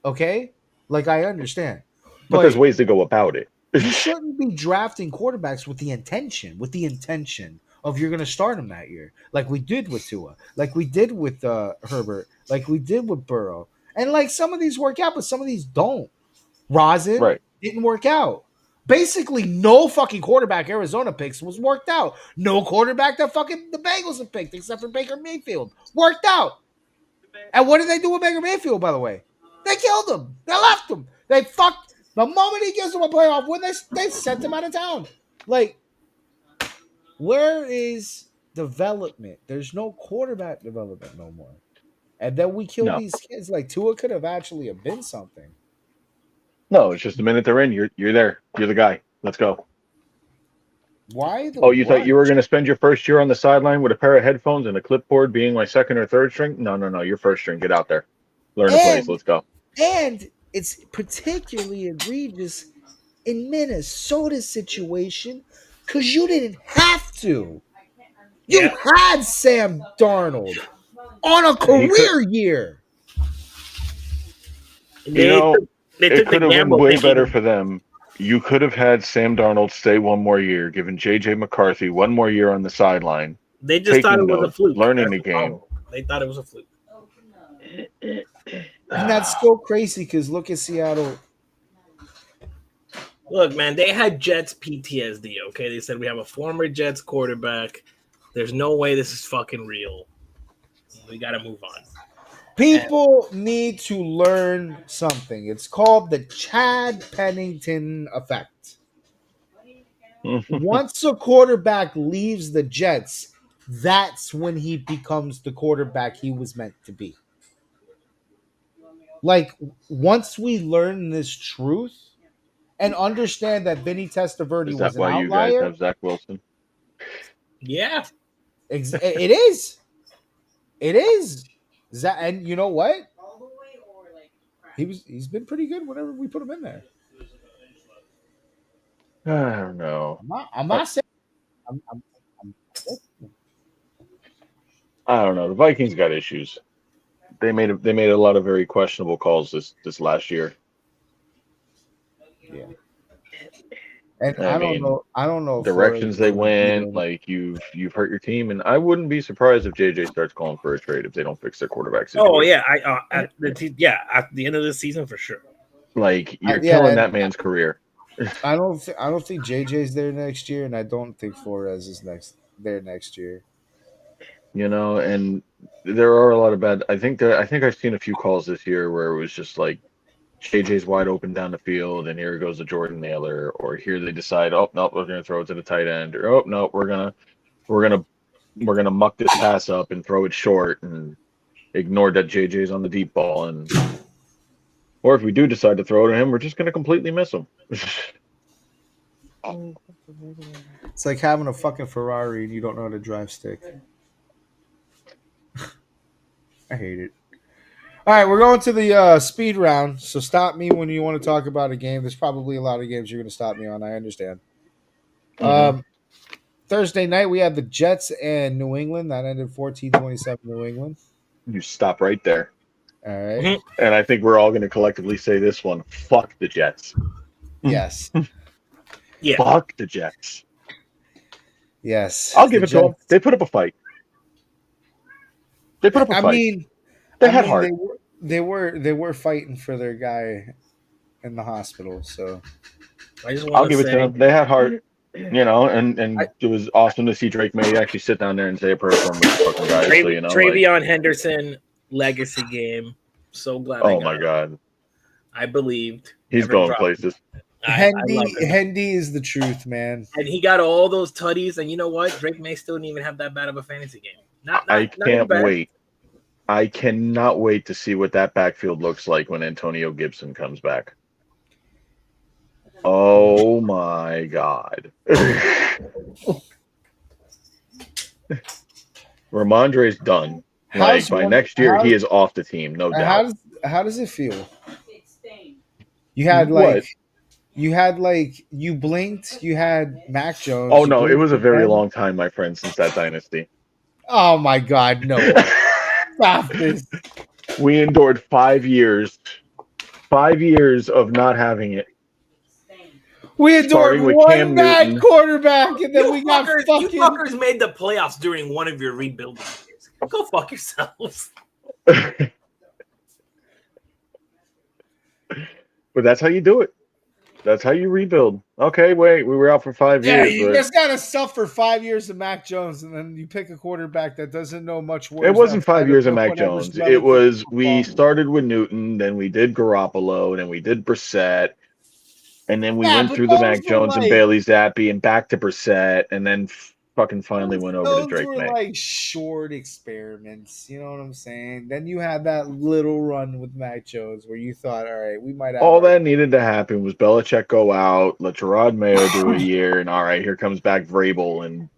Okay, like I understand, but there's ways to go about it. You shouldn't be drafting quarterbacks with the intention of you're going to start him that year, like we did with Tua, like we did with Herbert, like we did with Burrow, and like some of these work out, but some of these don't. Rosin didn't work out. Basically, no fucking quarterback Arizona picks was worked out. No quarterback that fucking the Bengals have picked, except for Baker Mayfield, worked out. And what did they do with Baker Mayfield, by the way? They killed him. They left him. They fucked. The moment he gives them a playoff win, they sent him out of town. Like, where is development? There's no quarterback development no more. And then we kill these kids. Like, Tua could have actually been something. No, it's just the minute they're in, you're there. You're the guy. Let's go. Why? You thought you were going to spend your first year on the sideline with a pair of headphones and a clipboard being my second or third string? No. You're first string. Get out there. Learn the plays. Let's go. And it's particularly egregious in Minnesota's situation because you didn't have to. You had Sam Darnold on a career year. It could have been way better for them. You could have had Sam Darnold stay one more year, given JJ McCarthy one more year on the sideline. They just thought it was a fluke. Learning the game. They thought it was a fluke. And that's so crazy because look at Seattle. Look, man, they had Jets PTSD, okay? They said we have a former Jets quarterback. There's no way this is fucking real. We got to move on. People need to learn something. It's called the Chad Pennington effect. Once a quarterback leaves the Jets, that's when he becomes the quarterback he was meant to be. Like, once we learn this truth and understand that Vinny Testaverde Is was that an why you guys outlier, have Zach Wilson? Yeah. it is. It is. And you know what? He's been pretty good whenever we put him in there. I don't know. I'm not saying. I'm I don't know. The Vikings got issues. They made a lot of very questionable calls this last year. yeah. And I mean, I don't know if Flores directions is they going to be went, doing. like you've hurt your team, and I wouldn't be surprised if JJ starts calling for a trade if they don't fix their quarterback Oh situation. yeah, at the end of the season for sure. Like you're Yeah, killing and that man's career. I don't think JJ's there next year, and I don't think Flores is there next year. And there are a lot of bad. I think I've seen a few calls this year where it was just like JJ's wide open down the field, and here goes the Jordan Naylor, or here they decide, oh no, we're gonna throw it to the tight end, or oh no, we're gonna muck this pass up and throw it short and ignore that JJ's on the deep ball, or if we do decide to throw it to him, we're just gonna completely miss him. It's like having a fucking Ferrari and you don't know how to drive stick. I hate it. All right, we're going to the speed round. So stop me when you want to talk about a game. There's probably a lot of games you're going to stop me on. I understand. Thursday night, we had the Jets and New England. That ended 14-27 New England. You stop right there. All right. And I think we're all going to collectively say this one. Fuck the Jets. Yes. Yeah. Fuck the Jets. Yes. I'll give it to them. They put up a fight. They put up a fight. Mean, they had heart. They were fighting for their guy in the hospital. So I'll give it to them. They had heart. And it was awesome to see Drake May actually sit down there and say a prayer for him with the fucking guys. Travion Henderson legacy game. So glad. Oh my god. I believed. He's going places. Hendy is the truth, man. And he got all those tutties, and you know what? Drake May still didn't even have that bad of a fantasy game. I can't wait. I cannot wait to see what that backfield looks like when Antonio Gibson comes back. Oh my god. Ramondre's done. By next year, he is off the team, no doubt. How does it feel? You had you blinked, you had Mac Jones. Oh no, it was a very long time, my friend, since that dynasty. Oh my god, no. Stop this. We endured 5 years. 5 years of not having it. We endured one bad quarterback, and then we got fucking. You fuckers made the playoffs during one of your rebuilding years. Go fuck yourselves. But that's how you do it. That's how you rebuild. Okay, wait, we were out for 5 years. Yeah, you just gotta suffer 5 years of Mac Jones, and then you pick a quarterback that doesn't know much worse. It wasn't 5 years of Mac Jones. It was we started with Newton, then we did Garoppolo, then we did Brissett, and then we went through the Mac Jones and Bailey Zappi, and back to Brissett, and then fucking finally went over to Drake May. Those were like short experiments, you know what I'm saying? Then you had that little run with Mac Jones where you thought, all right, we might have. All that needed to happen was Belichick go out, let Gerard Mayo do a year, and all right, here comes back Vrabel, and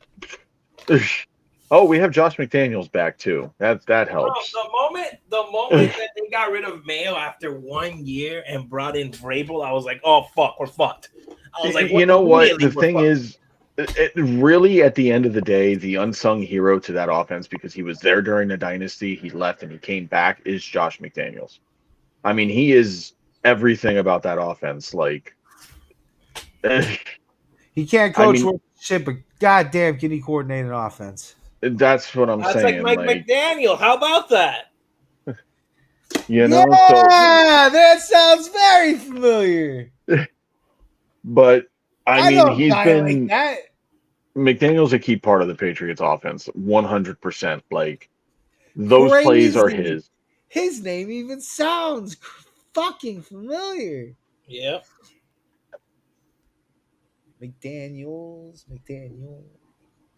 oh, we have Josh McDaniels back too. That helps. The moment that they got rid of Mayo after 1 year and brought in Vrabel, I was like, oh fuck, we're fucked. I was like, you know what? The thing is, it really, at the end of the day, the unsung hero to that offense, because he was there during the dynasty, he left and he came back, is Josh McDaniels. I mean, he is everything about that offense. Like, he can't coach shit, but goddamn, can he coordinate an offense? That's what I'm saying. That's like Mike McDaniel. How about that? You know, that sounds very familiar. But I mean, he's been like McDaniel's a key part of the Patriots offense, 100%. Like, those plays are his. His name even sounds fucking familiar. Yeah. McDaniel.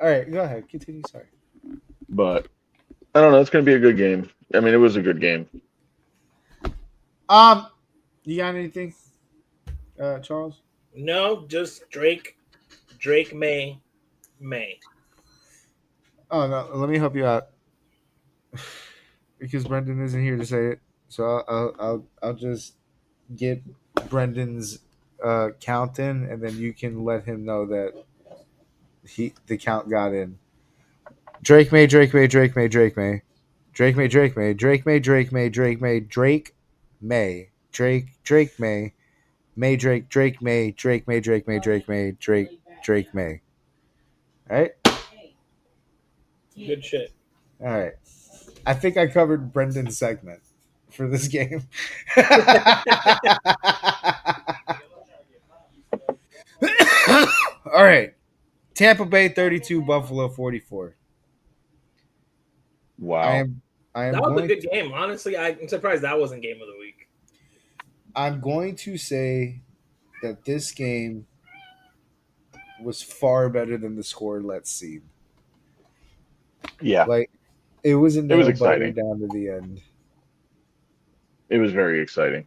All right, go ahead. Continue. Sorry. But I don't know. It's going to be a good game. I mean, it was a good game. Um, you got anything, Charles? No, just Drake. Drake May. Oh no, let me help you out because Brendan isn't here to say it. So I'll just get Brendan's count in, and then you can let him know that the count got in. Drake May, Drake May, Drake May, Drake May, Drake May, Drake May, Drake May, Drake May, Drake May, Drake May, Drake May, May Drake, Drake May, Drake May, Drake May, Drake May, Drake May. All right, Good shit. all right. I think I covered Brendan's segment for this game. All right. Tampa Bay 32, Buffalo 44. I Wow. am I am That was a going good game. Honestly, I'm surprised that wasn't game of the week. I'm going to say that this game was far better than the score let's see. Yeah. Like it was a It was nail biter exciting. down to the end. It was very exciting.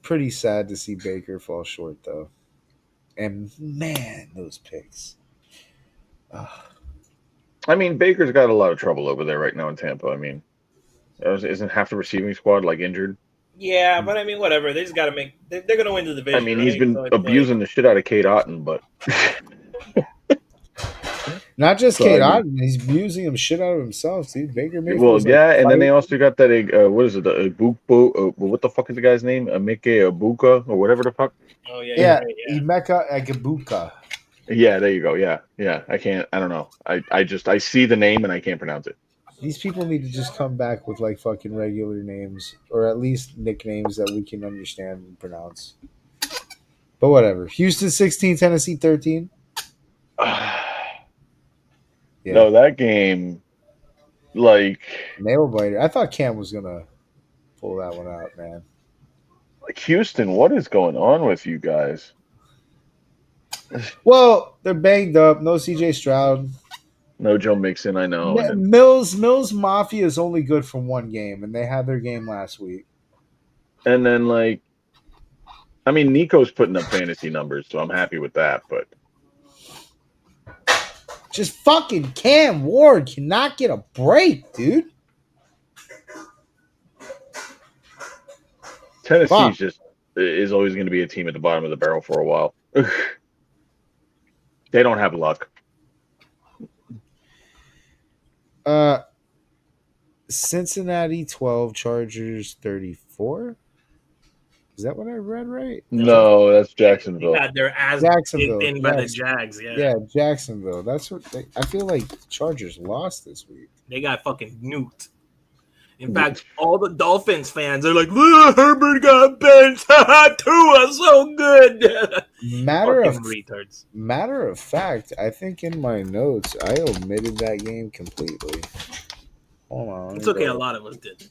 Pretty sad to see Baker fall short though. And man, those picks. I mean, Baker's got a lot of trouble over there right now in Tampa. I mean, isn't half the receiving squad like injured? Yeah, but I mean, whatever. They just got to make. They're going to win the division. I mean, right? he's been So it's abusing the shit out of Kate Otten, but Not just So, Kate I mean- Otten, he's abusing him shit out of himself. See, Baker Mayfield's well, like, yeah, and then fight. they also got that. What is it? The Ibuko? What the fuck is the guy's name? Amike Abuka or whatever the fuck. Oh yeah, Yeah, you're right, yeah. Emeka Agabuka. Yeah, there you go. Yeah, yeah. I can't. I don't know. I see the name and I can't pronounce it. These people need to just come back with like fucking regular names or at least nicknames that we can understand and pronounce. But whatever. Houston 16, Tennessee 13. Yeah. No, that game, like Nail biter. I thought Cam was gonna pull that one out, man. Houston. What is going on with you guys? Well, they're banged up. No CJ Stroud. No Joe Mixon. I know. And then, Mills Mafia is only good for one game, and they had their game last week. like, I mean, Nico's putting up fantasy numbers, so I'm happy with that. But Just fucking Cam Ward cannot get a break, dude. Tennessee's just is always going to be a team at the bottom of the barrel for a while. They don't have luck. Cincinnati 12, Chargers 34. Is that what I read right? No, that's Jacksonville. Yeah, they're as Jacksonville, in by the yes. Jags. Yeah. Yeah, Jacksonville. That's what I feel like the Chargers lost this week. They got fucking nuked. In fact, all the Dolphins fans are like, "Look, Herbert got benched. Tua so good." Matter Fucking of retards. Matter of fact, I think in my notes I omitted that game completely. Hold on. let It's me okay. go. A lot of us did.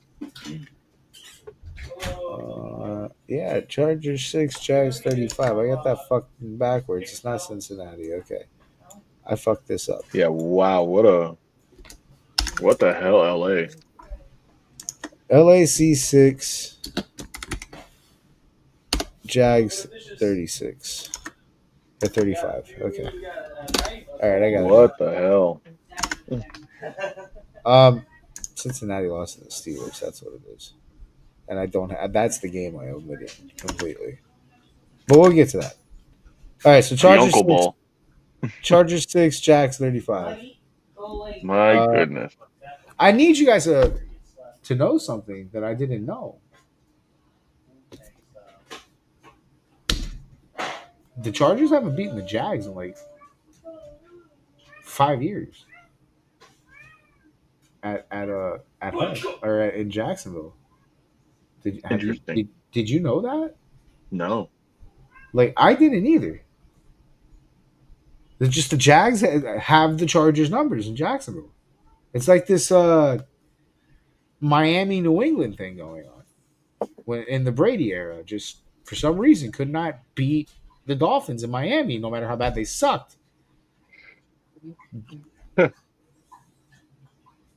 Yeah, Chargers 6, Jags 35. I got that fucking backwards. It's not Cincinnati. Okay. I fucked this up. Yeah, wow, what the hell, LA? LAC 6, Jags 36. Or 35. Okay. All right, I got What the hell? it. Cincinnati lost to the Steelers. That's what it is. And I don't have. That's the game I omitted completely. But we'll get to that. All right, so The Chargers Uncle 6, Bowl. Chargers 6, Jags 35. My goodness. I need you guys to know something that I didn't know. The Chargers haven't beaten the Jags in like 5 years at home or in Jacksonville. Interesting. Did you know that? No. Like I didn't either. It's just the Jags have the Chargers numbers in Jacksonville. It's like this Miami New England thing going on when in the Brady era. Just for some reason could not beat the Dolphins in Miami, no matter how bad they sucked.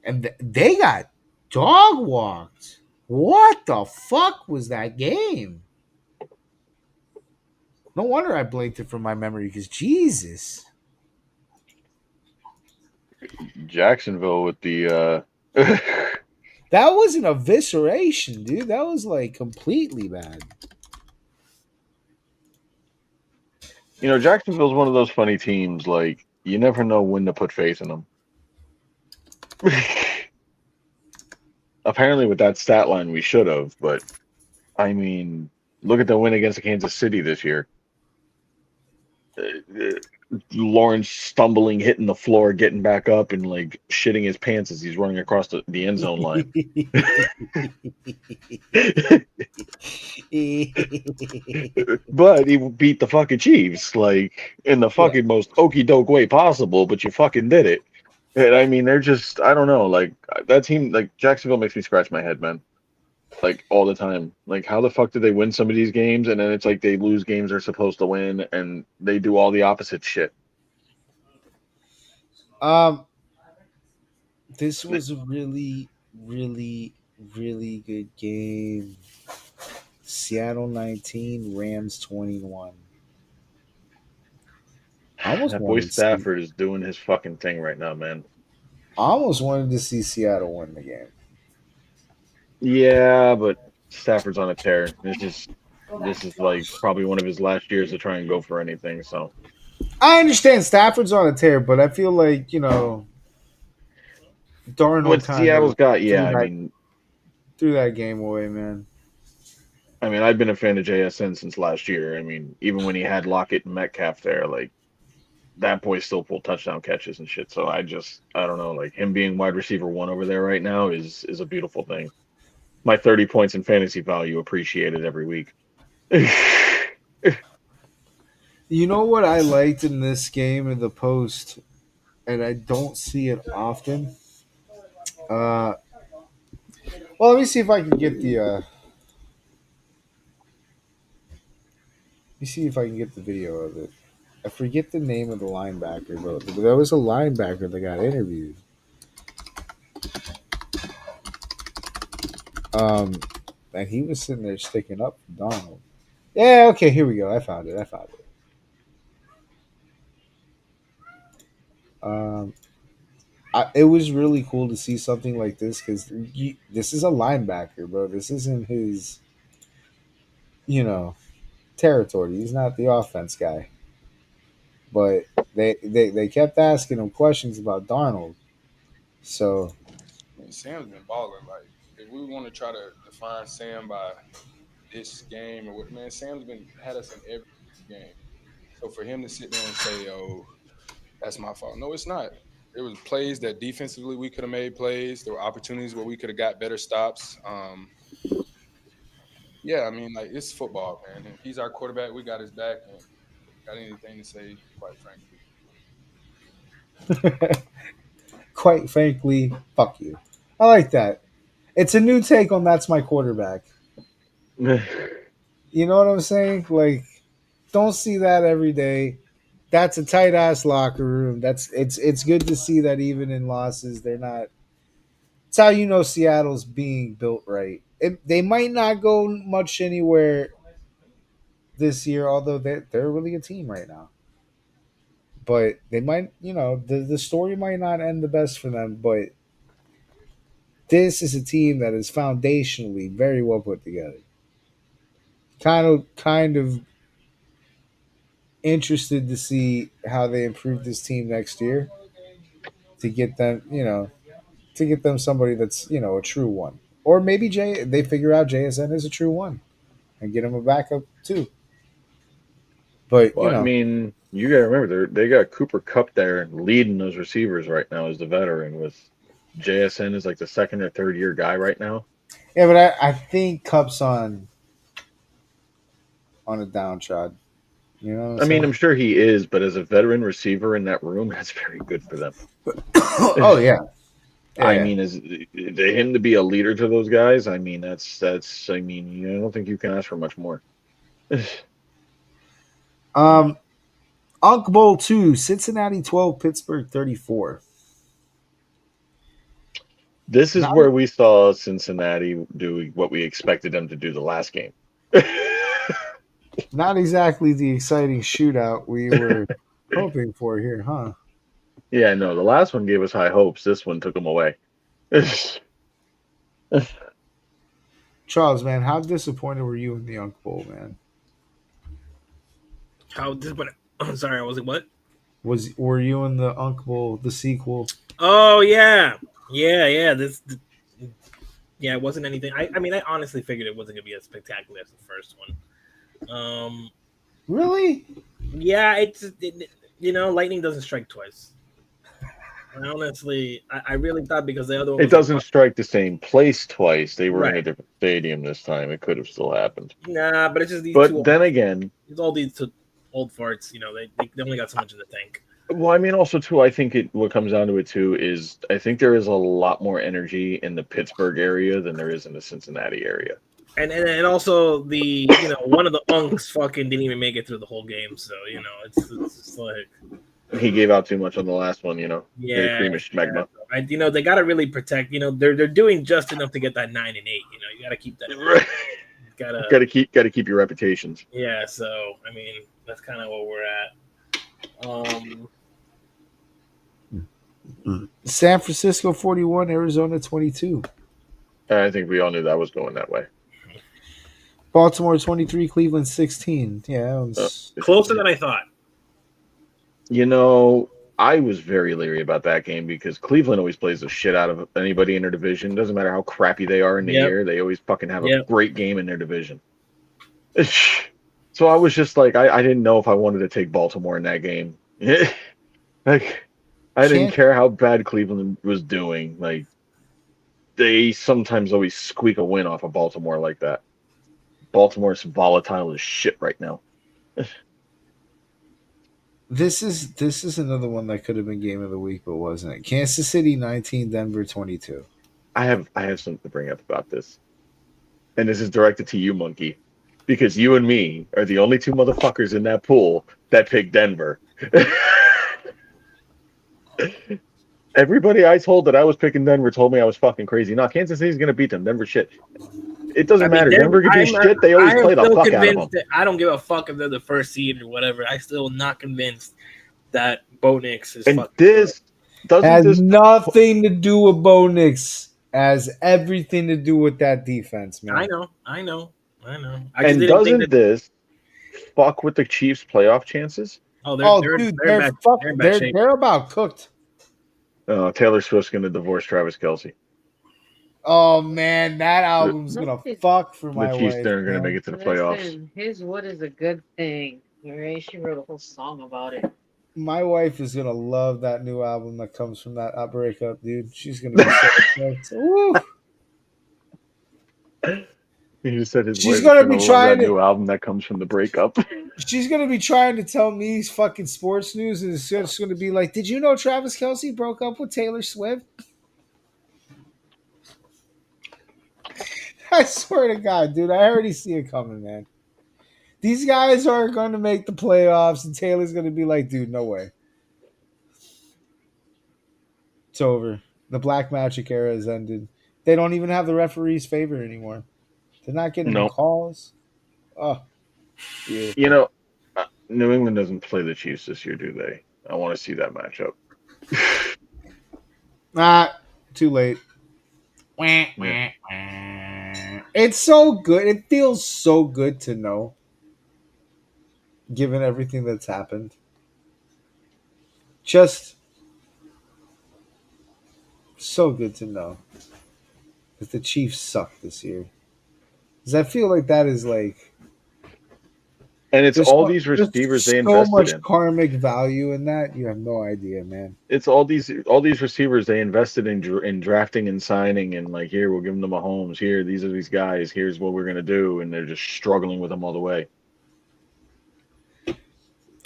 And they got dog walked. What the fuck was that game? No wonder I blanked it from my memory because Jesus. Jacksonville with the That was an evisceration, dude. That was like completely bad. Jacksonville's one of those funny teams. Like you never know when to put faith in them. Apparently, with that stat line, we should have. But I mean, look at the win against Kansas City this year. Uh, Lawrence stumbling, hitting the floor, getting back up, and like shitting his pants as he's running across the end zone line. But he beat the fucking Chiefs, like in the Yeah. fucking most okey doke way possible. But you fucking did it. And I mean, they're just, I don't know, like that team, like Jacksonville makes me scratch my head, man. Like all the time. Like, how the fuck did they win some of these games? And then it's like they lose games they're supposed to win, and they do all the opposite shit. Um, this was a really, really, really good game. Seattle 19, Rams 21. I almost That boy wanted to see. Stafford is doing his fucking thing right now, man. I almost wanted to see Seattle win the game. Yeah, but Stafford's on a tear. This is like probably one of his last years to try and go for anything. So I understand Stafford's on a tear, but I feel like Darnold what kind Seattle's of got, yeah, threw I that mean, threw that game away, man. I've been a fan of JSN since last year. I mean, even when he had Lockett and Metcalf there, like that boy still pulled touchdown catches and shit. So I don't know, like him being wide receiver one over there right now is a beautiful thing. My 30 points in fantasy value appreciated every week. You know what I liked in this game in the post, and I don't see it often. Uh, well, let me see if I can get the. Let me see if I can get the video of it. I forget the name of the linebacker, but there was a linebacker that got interviewed. Um, and he was sitting there sticking up for Donald. Yeah, okay, here we go. I found it. Um, it was really cool to see something like this because this is a linebacker, bro. This isn't his, you know, territory. He's not the offense guy. But they kept asking him questions about Darnold. So Man, Sam's been balling. Like, if we want to try to define Sam by this game or what, man, Sam's been had us in every game. So for him to sit there and say, "Oh, that's my fault," no, it's not. There was plays that defensively we could have made plays. There were opportunities where we could have got better stops. Yeah, I mean, like it's football, man. And he's our quarterback. We got his back, and got anything to say, quite frankly. quite frankly, fuck you. I like that. It's a new take on that's my quarterback. You know what I'm saying? Like, don't see that every day. That's a tight ass locker room. It's good to see that even in losses, they're not. It's how you know Seattle's being built right. They might not go much anywhere this year, although they're a really good team right now. But they might, the story might not end the best for them. But this is a team that is foundationally very well put together. Kind of interested to see how they improve this team next year to get them, to get them somebody that's a true one, or maybe they figure out JSN is a true one and get him a backup too. But Well, I mean, you gotta remember they got Cooper Cup there leading those receivers right now as the veteran with JSN is like the second or third year guy right now. yeah, but I think Cup's on a downtrodden. You know what I'm I mean, saying? I'm sure he is, but as a veteran receiver in that room, that's very good for them. Oh yeah, I Yeah. mean, as him to be a leader to those guys, I mean, that's. I mean, I don't think you can ask for much more. Um, Unk Bowl 2, Cincinnati 12, Pittsburgh 34. This is Not, where we saw Cincinnati do what we expected them to do the last game. not exactly the exciting shootout we were hoping for here, huh? Yeah, no, the last one gave us high hopes. This one took them away. Charles, man, how disappointed were you in the Unk Bowl, man? How disappointed? I'm sorry, I was like, what? Were you in the Unk Bowl, the sequel? Oh yeah, yeah. Yeah, it wasn't anything. I mean, I honestly figured it wasn't gonna be as spectacular as the first one. Really? Yeah, lightning doesn't strike twice. And honestly, I really thought because the other one It was doesn't strike the same place twice. They were in a right. different stadium this time. It could have still happened. Nah, but it's just these two. But then again, It's all these two old farts. They only got so much in the tank. well, I mean, also too, I think what comes down to it too is I think there is a lot more energy in the Pittsburgh area than there is in the Cincinnati area. And also the one of the unks fucking didn't even make it through the whole game. So it's just like He gave out too much on the last one, yeah, cream of schmegma. they got to really protect. They're doing just enough to get that 9 and 8. You got to keep that. Right. Gotta keep your reputations. Yeah, so I mean that's kind of where we're at. San Francisco 41, Arizona 22. I think we all knew that was going that way. Baltimore 23, Cleveland 16. Yeah, that was closer than I thought. I was very leery about that game because Cleveland always plays the shit out of anybody in their division. Doesn't matter how crappy they are in the year. They always fucking have a great game in their division. So I was just like, I didn't know if I wanted to take Baltimore in that game. Like, I didn't care how bad Cleveland was doing. Like, they sometimes always squeak a win off of Baltimore like that. Baltimore's volatile as shit right now. This is another one that could have been game of the week, but wasn't it? Kansas City 19, Denver 22. I have something to bring up about this, and this is directed to you, Monkey, because you and me are the only two motherfuckers in that pool that picked Denver. Everybody I told that I was picking Denver told me I was fucking crazy. No, Kansas City's gonna beat them. Denver shit. It doesn't matter. Denver can do shit. They always play the fuck out of them. I don't give a fuck if they're the first seed or whatever. I still not convinced that Bo Nix is. And fucking this doesn't has nothing to do with Bo Nix. Has everything to do with that defense, man. I know. And doesn't this fuck with the Chiefs' playoff chances? They're about cooked. Taylor Swift's gonna divorce Travis Kelce. Oh man, that album's gonna fuck for my wife. The Chiefs aren't gonna make it to the playoffs. Listen, his what is a good thing. Right? She wrote a whole song about it. My wife is gonna love that new album that comes from that breakup, dude. She's gonna be so Woo. He just said she's gonna be trying that new album that comes from the breakup. She's gonna be trying to tell me fucking sports news, and it's just gonna be like, "Did you know Travis Kelce broke up with Taylor Swift?" I swear to God, dude, I already see it coming, man. These guys are going to make the playoffs, and Taylor's going to be like, dude, no way. It's over. The black magic era has ended. They don't even have the referee's favor anymore. They're not getting the calls. Oh, yeah. New England doesn't play the Chiefs this year, do they? I want to see that matchup. Too late. It's so good. It feels so good to know, given everything that's happened. Just so good to know that the Chiefs suck this year. Because I feel like that is like... And it's all these receivers they invested in. So much karmic value in that. You have no idea, man. It's all these receivers they invested in drafting and signing, and like, here, we'll give them to Mahomes. Here, these are these guys. Here's what we're going to do. And they're just struggling with them all the way.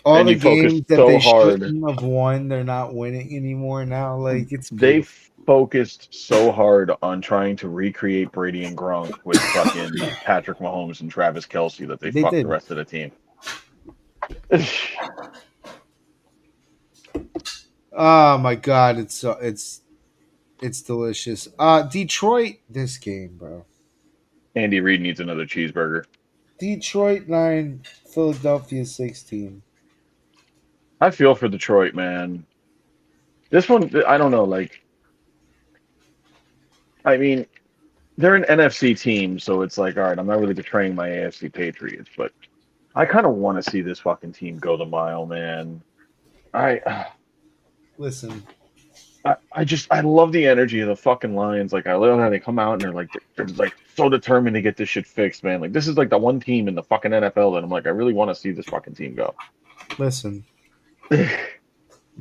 all And the you focus games that so they hard. shouldn't have won, they're not winning anymore now. Like it's They beautiful. focused so hard on trying to recreate Brady and Gronk with fucking Patrick Mahomes and Travis Kelsey that they They fucked the did. rest of the team. Oh my god, it's delicious. Detroit, this game, bro. Andy Reid needs another cheeseburger. Detroit 9, Philadelphia 16. I feel for Detroit, man. This one, I don't know. Like, I mean, they're an NFC team, so it's like, all right, I'm not really betraying my AFC Patriots, but I kind of want to see this fucking team go the mile, man. I, Listen, I love the energy of the fucking Lions. Like, I love how they come out and they're like so determined to get this shit fixed, man. Like, this is like the one team in the fucking NFL that I'm like, I really want to see this fucking team go. listen.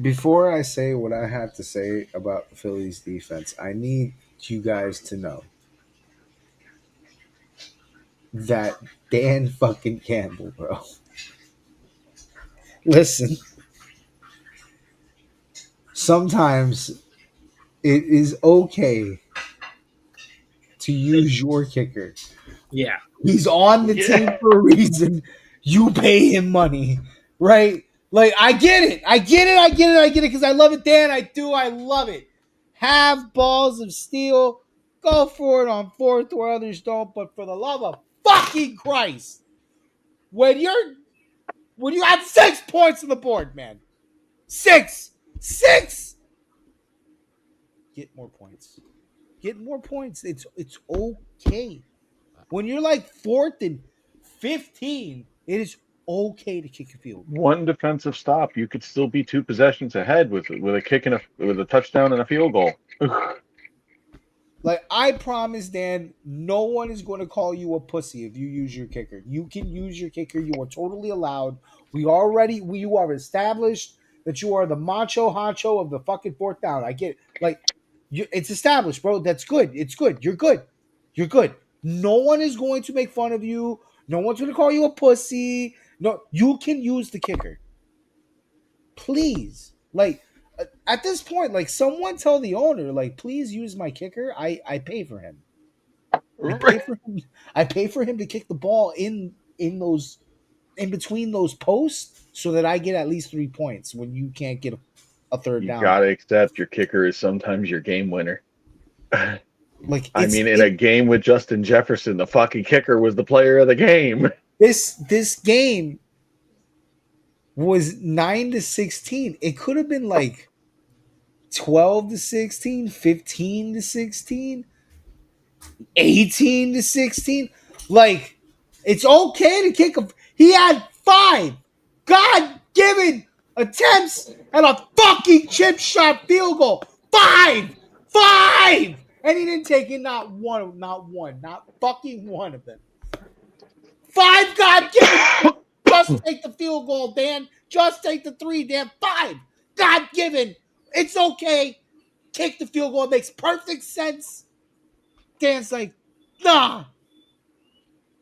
Before I say what I have to say about the Phillies defense, I need you guys to know that Dan fucking Campbell, bro. Listen, sometimes it is okay to use your kicker. Yeah. He's on the Yeah. team for a reason. You pay him money, right? Like, I get it. I get it. I get it. I get it because I love it, Dan. I do. I love it. Have balls of steel. Go for it on fourth where others don't. But for the love of fucking Christ, when you got 6 points on the board, man, six, get more points. Get more points. It's okay. When you're like 4th and 15, it is okay to kick a field goal. One defensive stop, you could still be 2 possessions ahead with a kick and with a touchdown and a field goal. Ugh. Like, I promise, Dan, no one is going to call you a pussy if you use your kicker. You can use your kicker. You are totally allowed. You are established that you are the macho honcho of the fucking fourth down. I get it. Like, it's established, bro. That's good. It's good. You're good. You're good. No one is going to make fun of you. No one's going to call you a pussy. No, you can use the kicker. Please. Like, at this point, like, someone tell the owner, like, please use my kicker. I pay for him. I pay for him. I pay for him to kick the ball in those in between those posts so that I get at least 3 points when you can't get a third You down. gotta accept your kicker is sometimes your game winner. Like, I mean, in a game with Justin Jefferson, the fucking kicker was the player of the game. this game was 9-16. It could have been like 12-16, 15-16, 18-16. Like, it's okay to kick a. He had 5 God-given attempts at a fucking chip shot field goal. 5, and he didn't take it. Not fucking one of them. 5 God-given. Just take the field goal, Dan. Just take the 3, Dan. 5 God-given. It's okay. Kick the field goal. It makes perfect sense. Dan's like, nah,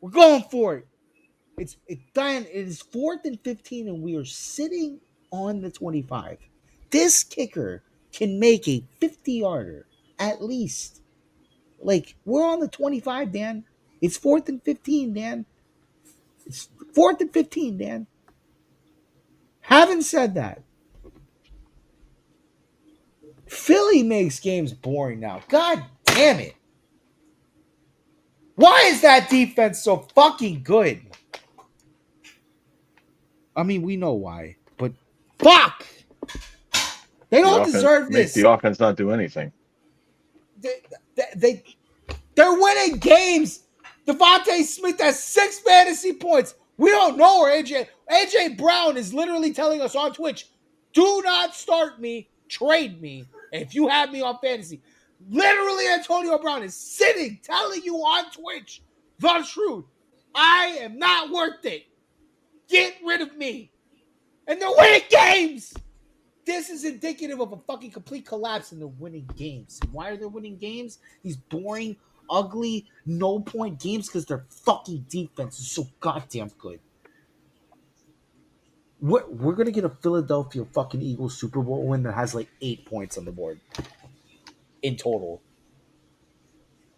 we're going for it. Dan. It is 4th and 15, and we are sitting on the 25. This kicker can make a 50-yarder at least. Like, we're on the 25, Dan. It's 4th and 15, Dan. It's 4th and 15, Dan. Having said that, Philly makes games boring now. God damn it. Why is that defense so fucking good? I mean, we know why, but fuck! They The don't offense deserve makes this. the offense not do anything. They're winning games. Devontae Smith has 6 fantasy points. We don't know where AJ Brown is literally telling us on Twitch, do not start me, trade me if you have me on fantasy. Literally, Antonio Brown is sitting telling you on Twitch the truth. I am not worth it. Get rid of me. And they're winning games. This is indicative of a fucking complete collapse in the winning games. Why are they winning games? These boring, ugly, no point games because their fucking defense is so goddamn good. we're gonna get a Philadelphia fucking Eagles Super Bowl win that has like 8 points on the board in total.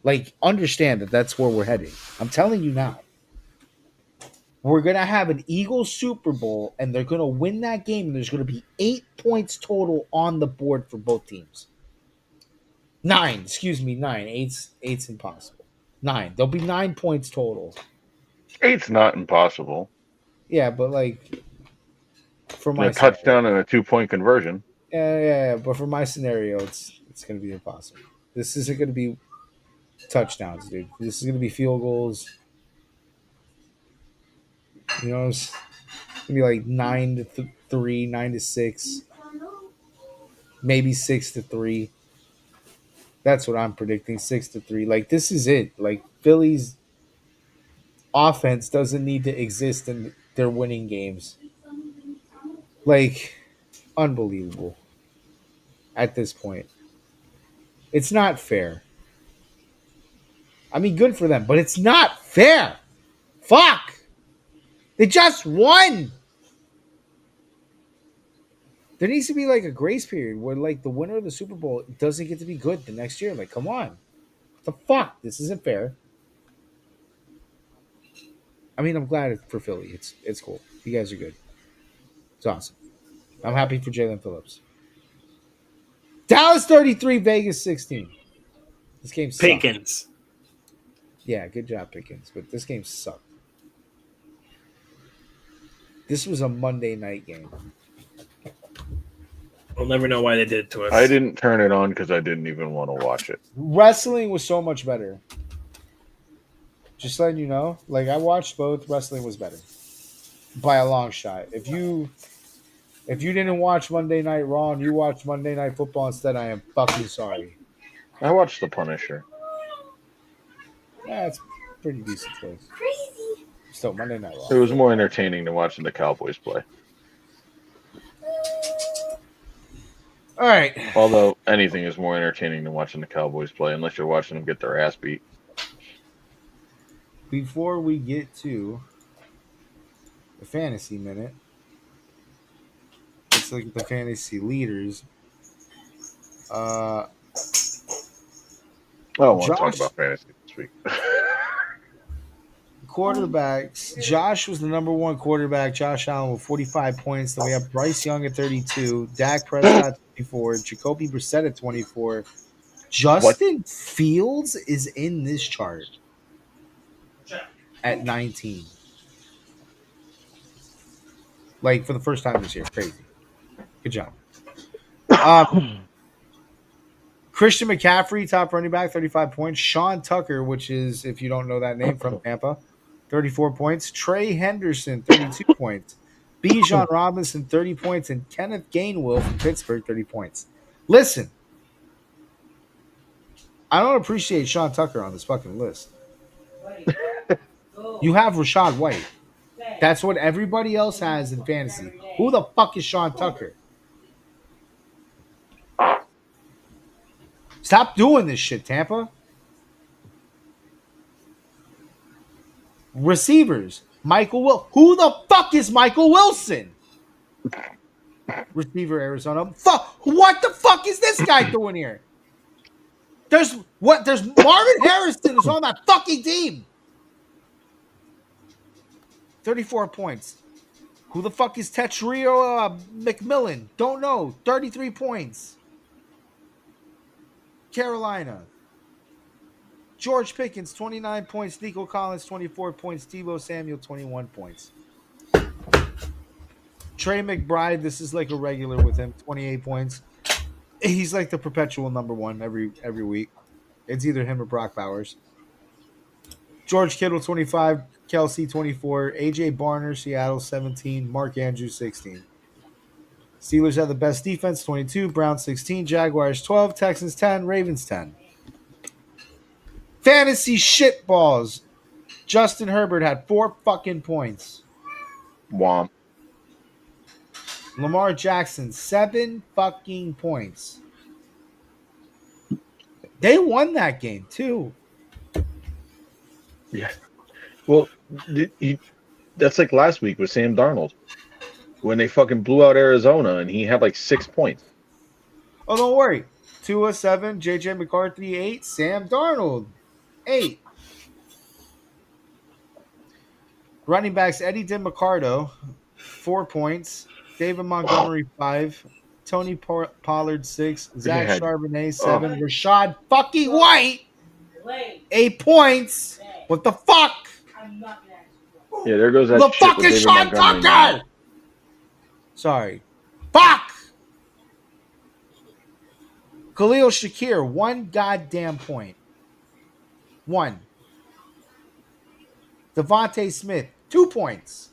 Like, understand that that's where we're heading. I'm telling you now. We're gonna have an Eagles Super Bowl, and they're gonna win that game. And there's gonna be 8 points total on the board for both teams. 9, excuse me, 9. Eight's impossible. 9. There'll be 9 points total. 8's not impossible. Yeah, but like for And my a touchdown and a 2-point conversion. yeah, but for my scenario, it's gonna be impossible. This isn't gonna be touchdowns, dude. This is gonna be field goals. You know, it's gonna be like 9-3, 9-6, maybe 6-3. That's what I'm predicting. 6-3. Like, this is it. Like, Philly's offense doesn't need to exist in their winning games. Like, unbelievable at this point. It's not fair. I mean, good for them, but it's not fair. Fuck. They just won. There needs to be like a grace period where like the winner of the Super Bowl doesn't get to be good the next year. Like, come on. What the fuck? This isn't fair. I mean, I'm glad for Philly. It's cool. You guys are good. It's awesome. I'm happy for Jalen Phillips. Dallas 33, Vegas 16. This game sucked. Pickens. Yeah, good job, Pickens. But this game sucked. This was a Monday night game. We'll never know why they did it to us. I didn't turn it on because I didn't even want to watch it. Wrestling was so much better. Just letting you know. Like, I watched both. Wrestling was better. By a long shot. If you didn't watch Monday Night Raw and you watched Monday Night Football instead, I am fucking sorry. I watched The Punisher. Yeah, it's pretty decent choice. Still, Monday Night Raw. It was more entertaining than watching the Cowboys play. All right. Although anything is more entertaining than watching the Cowboys play, unless you're watching them get their ass beat. Before we get to the fantasy minute, let's look at the fantasy leaders. I don't want to talk about fantasy this week. Quarterbacks. Josh was the number one quarterback. Josh Allen with 45 points. Then we have Bryce Young at 32. Dak Prescott 24. Jacoby Brissett at 24. Justin Fields is in this chart at 19. Like, for the first time this year. Crazy. Good job. Christian McCaffrey, top running back, 35 points. Sean Tucker, which is, if you don't know that name, from Tampa, 34 points. Trey Henderson, 32 points. Bijan Robinson, 30 points. And Kenneth Gainwell from Pittsburgh, 30 points. Listen, I don't appreciate Sean Tucker on this fucking list. You have Rashad White. That's what everybody else has in fantasy. Who the fuck is Sean Tucker? Stop doing this shit, Tampa. Receivers. Michael Will. Who the fuck is Michael Wilson? Receiver, Arizona. Fuck. What the fuck is this guy doing here? There's Marvin Harrison is on that fucking team. 34 points. Who the fuck is Tetrio McMillan? Don't know. 33 points. Carolina. George Pickens, 29 points. Nico Collins, 24 points. Deebo Samuel, 21 points. Trey McBride, this is like a regular with him, 28 points. He's like the perpetual number one every week. It's either him or Brock Bowers. George Kittle, 25. Kelsey, 24. A.J. Barner, Seattle, 17. Mark Andrews, 16. Steelers have the best defense, 22. Browns, 16. Jaguars, 12. Texans, 10. Ravens, 10. Fantasy shitballs. Justin Herbert had 4 fucking points. Womp. Lamar Jackson, 7 fucking points. They won that game, too. Yeah. Well, that's like last week with Sam Darnold. when they fucking blew out Arizona and he had like 6 points. Oh, don't worry. Tua 7, JJ McCarthy 8, Sam Darnold 8. Running backs Eddie DeMarcado 4 points, David Montgomery 5, Tony Pollard 6, They Zach had Charbonnet oh 7, Rashad fucking White 8 points. What the fuck? yeah, there goes Who that the shit fuck with is David Sean Montgomery now. Tucker? Sorry. Fuck! Khalil Shakir, 1 goddamn point. 1. Devontae Smith, 2 points.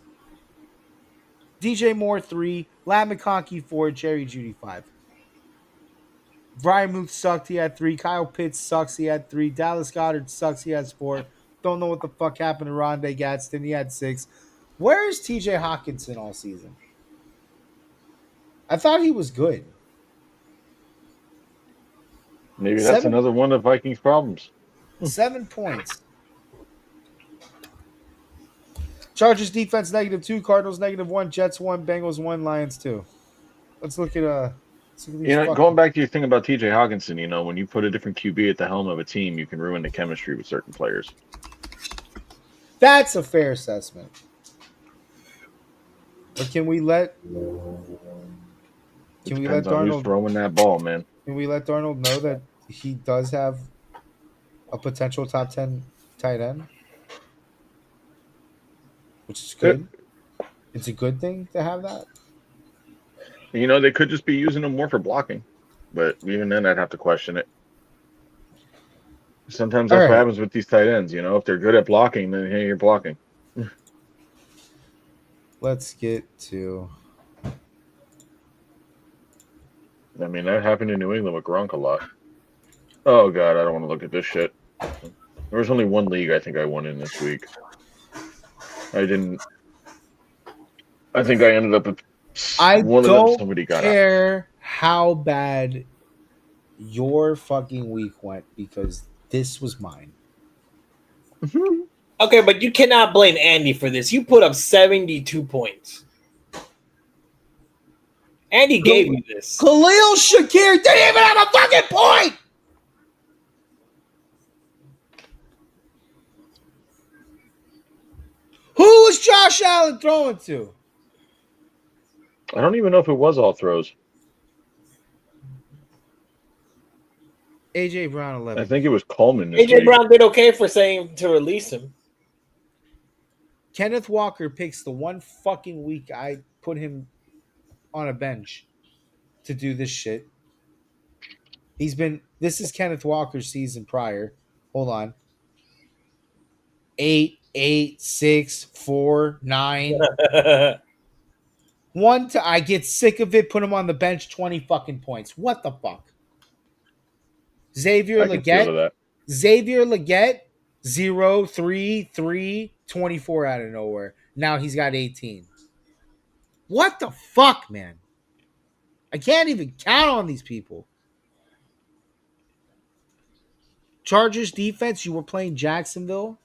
DJ Moore, 3. Lat McConkey, 4. Jerry Judy, 5. Brian Muth sucked. He had 3. Kyle Pitts sucks. He had 3. Dallas Goddard sucks. He has 4. Don't know what the fuck happened to Rondé Gadsden. He had 6. Where is TJ Hawkinson all season? I thought he was good. Maybe that's 7 another one of Vikings' problems. 7 points. Chargers defense -2, Cardinals -1, Jets 1, Bengals 1, Lions 2. Let's look at these Going fucking. back to your thing about TJ Hawkinson, when you put a different QB at the helm of a team, you can ruin the chemistry with certain players. That's a fair assessment. But can we let Depends on who's Darnold throwing that ball, man. can we let Darnold know that he does have a potential top 10 tight end? Which is good. It's a good thing to have that. They could just be using him more for blocking, but even then, I'd have to question it. Sometimes that's what happens with these tight ends. If they're good at blocking, then hey, you're blocking. Let's get to. I mean, that happened in New England with Gronk a lot. Oh God, I don't want to look at this shit. There was only one league I think I won in this week. I didn't. I think I ended up with one of them. Somebody got out. I don't care how bad your fucking week went because this was mine. Okay, but you cannot blame Andy for this. You put up 72 points. Andy gave you this. Khalil Shakir didn't even have a fucking point. Who was Josh Allen throwing to? I don't even know if it was all throws. AJ Brown 11. I think it was Coleman. AJ Brown did okay for saying to release him. Kenneth Walker picks the one fucking week I put him on a bench to do this shit. This is Kenneth Walker's season prior. Hold on. 8, 8, 6, 4, 9. I get sick of it, put him on the bench, 20 fucking points. What the fuck? Xavier Legette, 0, 3, 3, 24 out of nowhere. Now he's got 18. What the fuck, man? I can't even count on these people. Chargers defense, you were playing Jacksonville.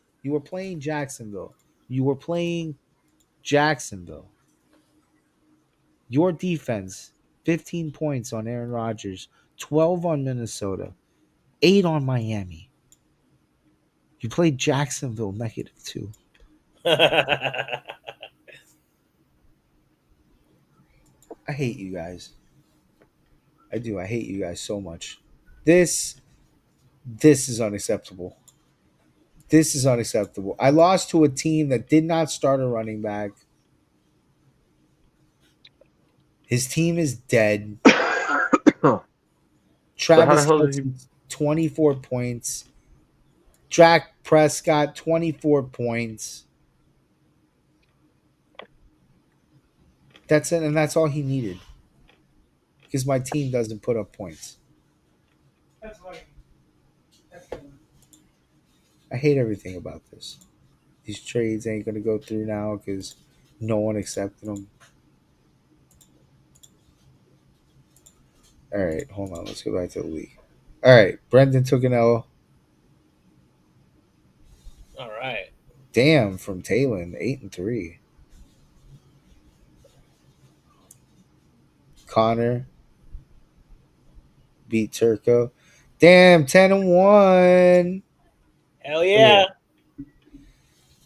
Your defense, 15 points on Aaron Rodgers, 12 on Minnesota, 8 on Miami. You played Jacksonville -2. I hate you guys. I do. I hate you guys so much. This is unacceptable. This is unacceptable. I lost to a team that did not start a running back. His team is dead. Travis Kelce, 24 points. Dak Prescott, 24 points. That's it, and that's all he needed. Because my team doesn't put up points. I hate everything about this. These trades ain't going to go through now because no one accepted them. All right, hold on. Let's go back to the league. All right, Brendan took an L. All right. Damn, from Talon, 8-3. Connor beat Turco. Damn, 10-1. Hell yeah.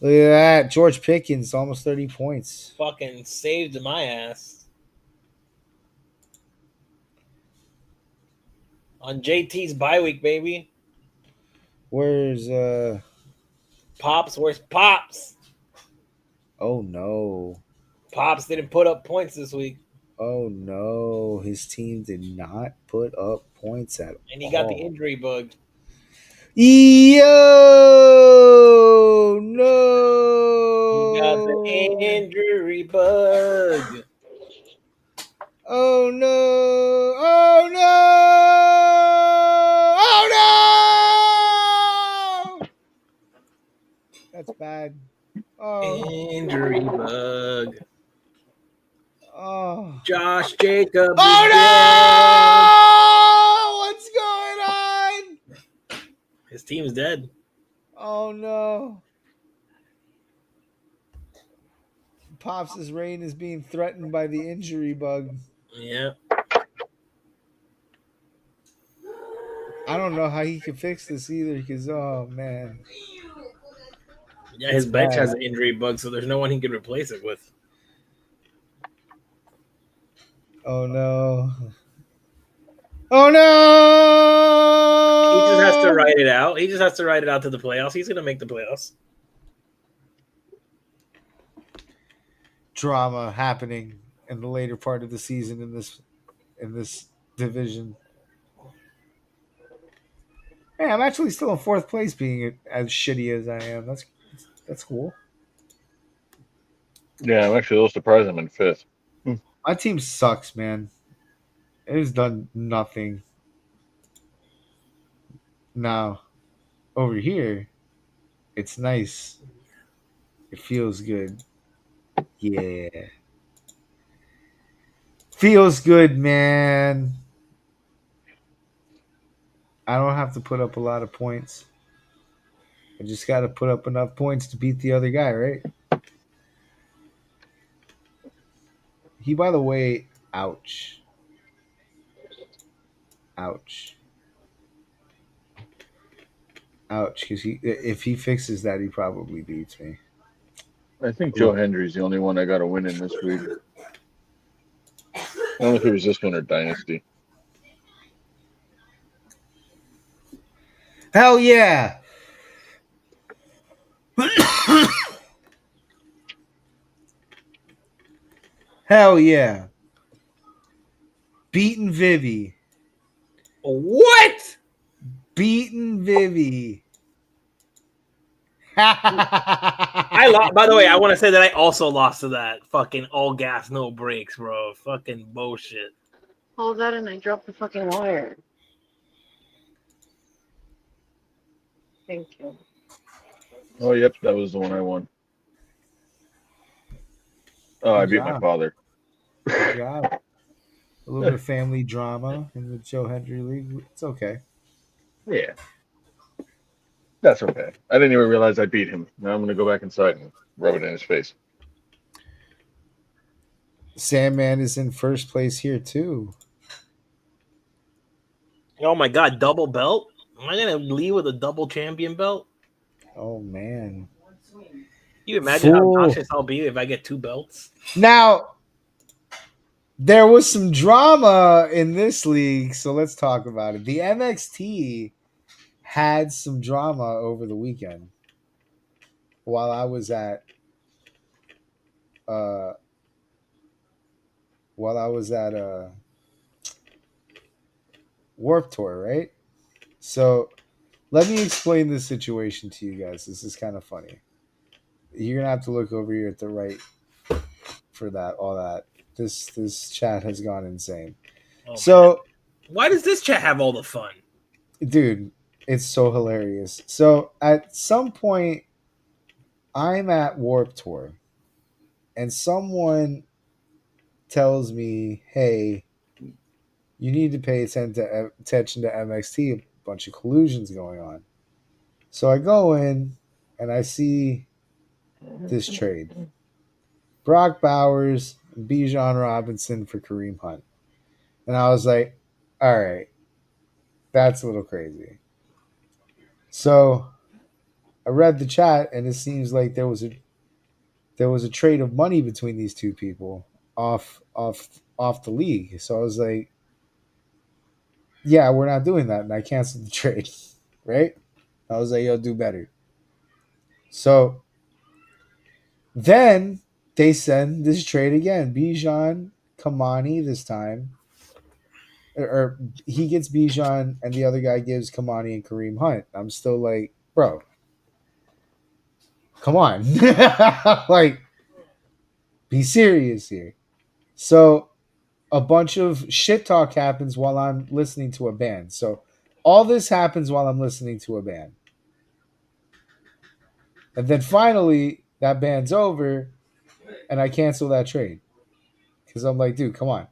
Look at that. George Pickens, almost 30 points. Fucking saved my ass. On JT's bye week, baby. Where's Pops? Where's Pops? oh no. Pops didn't put up points this week. Oh no. His team did not put up points at And he got the all. injury bug. Yo He got the no. injury bug. Oh no! Oh no! Oh no! That's bad. Oh, Injury bug. oh, Josh Jacobs oh is dead. no! What's going on? His team's dead. Oh no! Pops' reign is being threatened by the injury bug. Yeah. I don't know how he can fix this either. Because oh man, Yeah, it's his bench bad. has an injury bug, so there's no one he can replace it with. Oh no! Oh no! He just has to write it out. He just has to write it out to the playoffs. He's gonna make the playoffs. Drama happening in the later part of the season in this division. Hey, I'm actually still in fourth place, being as shitty as I am. That's cool. Yeah, I'm actually a little surprised I'm in fifth. My team sucks, man. It has done nothing. Now, over here, it's nice. It feels good. Yeah. Feels good, man. I don't have to put up a lot of points. I just got to put up enough points to beat the other guy, right? He, by the way, ouch. Ouch. Ouch. Because if he fixes that, he probably beats me. I think Joe Hendry's the only one I got to win in this week. I don't know if it was this one or Dynasty. Hell yeah! Hell yeah! Beaten Vivi. What? Beaten Vivi. I lost. By the way, I want to say that I also lost to that fucking all gas no brakes, bro. Fucking bullshit. Hold that and I dropped the fucking wire. Thank you. Oh, yep, that was the one I won. Oh, I beat my father. Good job. A little bit of family drama in the Joe Hendry League. It's okay. Yeah. That's okay. I didn't even realize I beat him. Now I'm going to go back inside and rub it in his face. Sandman is in first place here, too. Oh my god, double belt? Am I gonna leave with a double champion belt? Oh, man. You imagine how obnoxious I'll be if I get two belts? Now, there was some drama in this league, so let's talk about it. The NXT had some drama over the weekend while I was at uh Warp Tour, right? So let me explain this situation to you guys. This is kind of funny. You're gonna have to look over here at the right for that. All that. This chat has gone insane. Oh, so, man. Why does this chat have all the fun? Dude, it's so hilarious. So at some point, I'm at Warp Tour, and someone tells me, "Hey, you need to pay attention to MXT. A bunch of collusions going on." So I go in, and I see this trade: Brock Bowers, and Bijan Robinson for Kareem Hunt. And I was like, all right, that's a little crazy. So I read the chat, and it seems like there was a trade of money between these two people off the league. So I was like, yeah, we're not doing that, and I canceled the trade. Right? I was like, yo, do better. So then they send this trade again. Bijan Kamani this time. Or he gets Bijan and the other guy gives Kamani and Kareem Hunt. I'm still like, bro, come on. Like, be serious here. So a bunch of shit talk happens while I'm listening to a band. So all this happens while I'm listening to a band. And then finally, that band's over, and I cancel that trade. Because I'm like, dude, come on.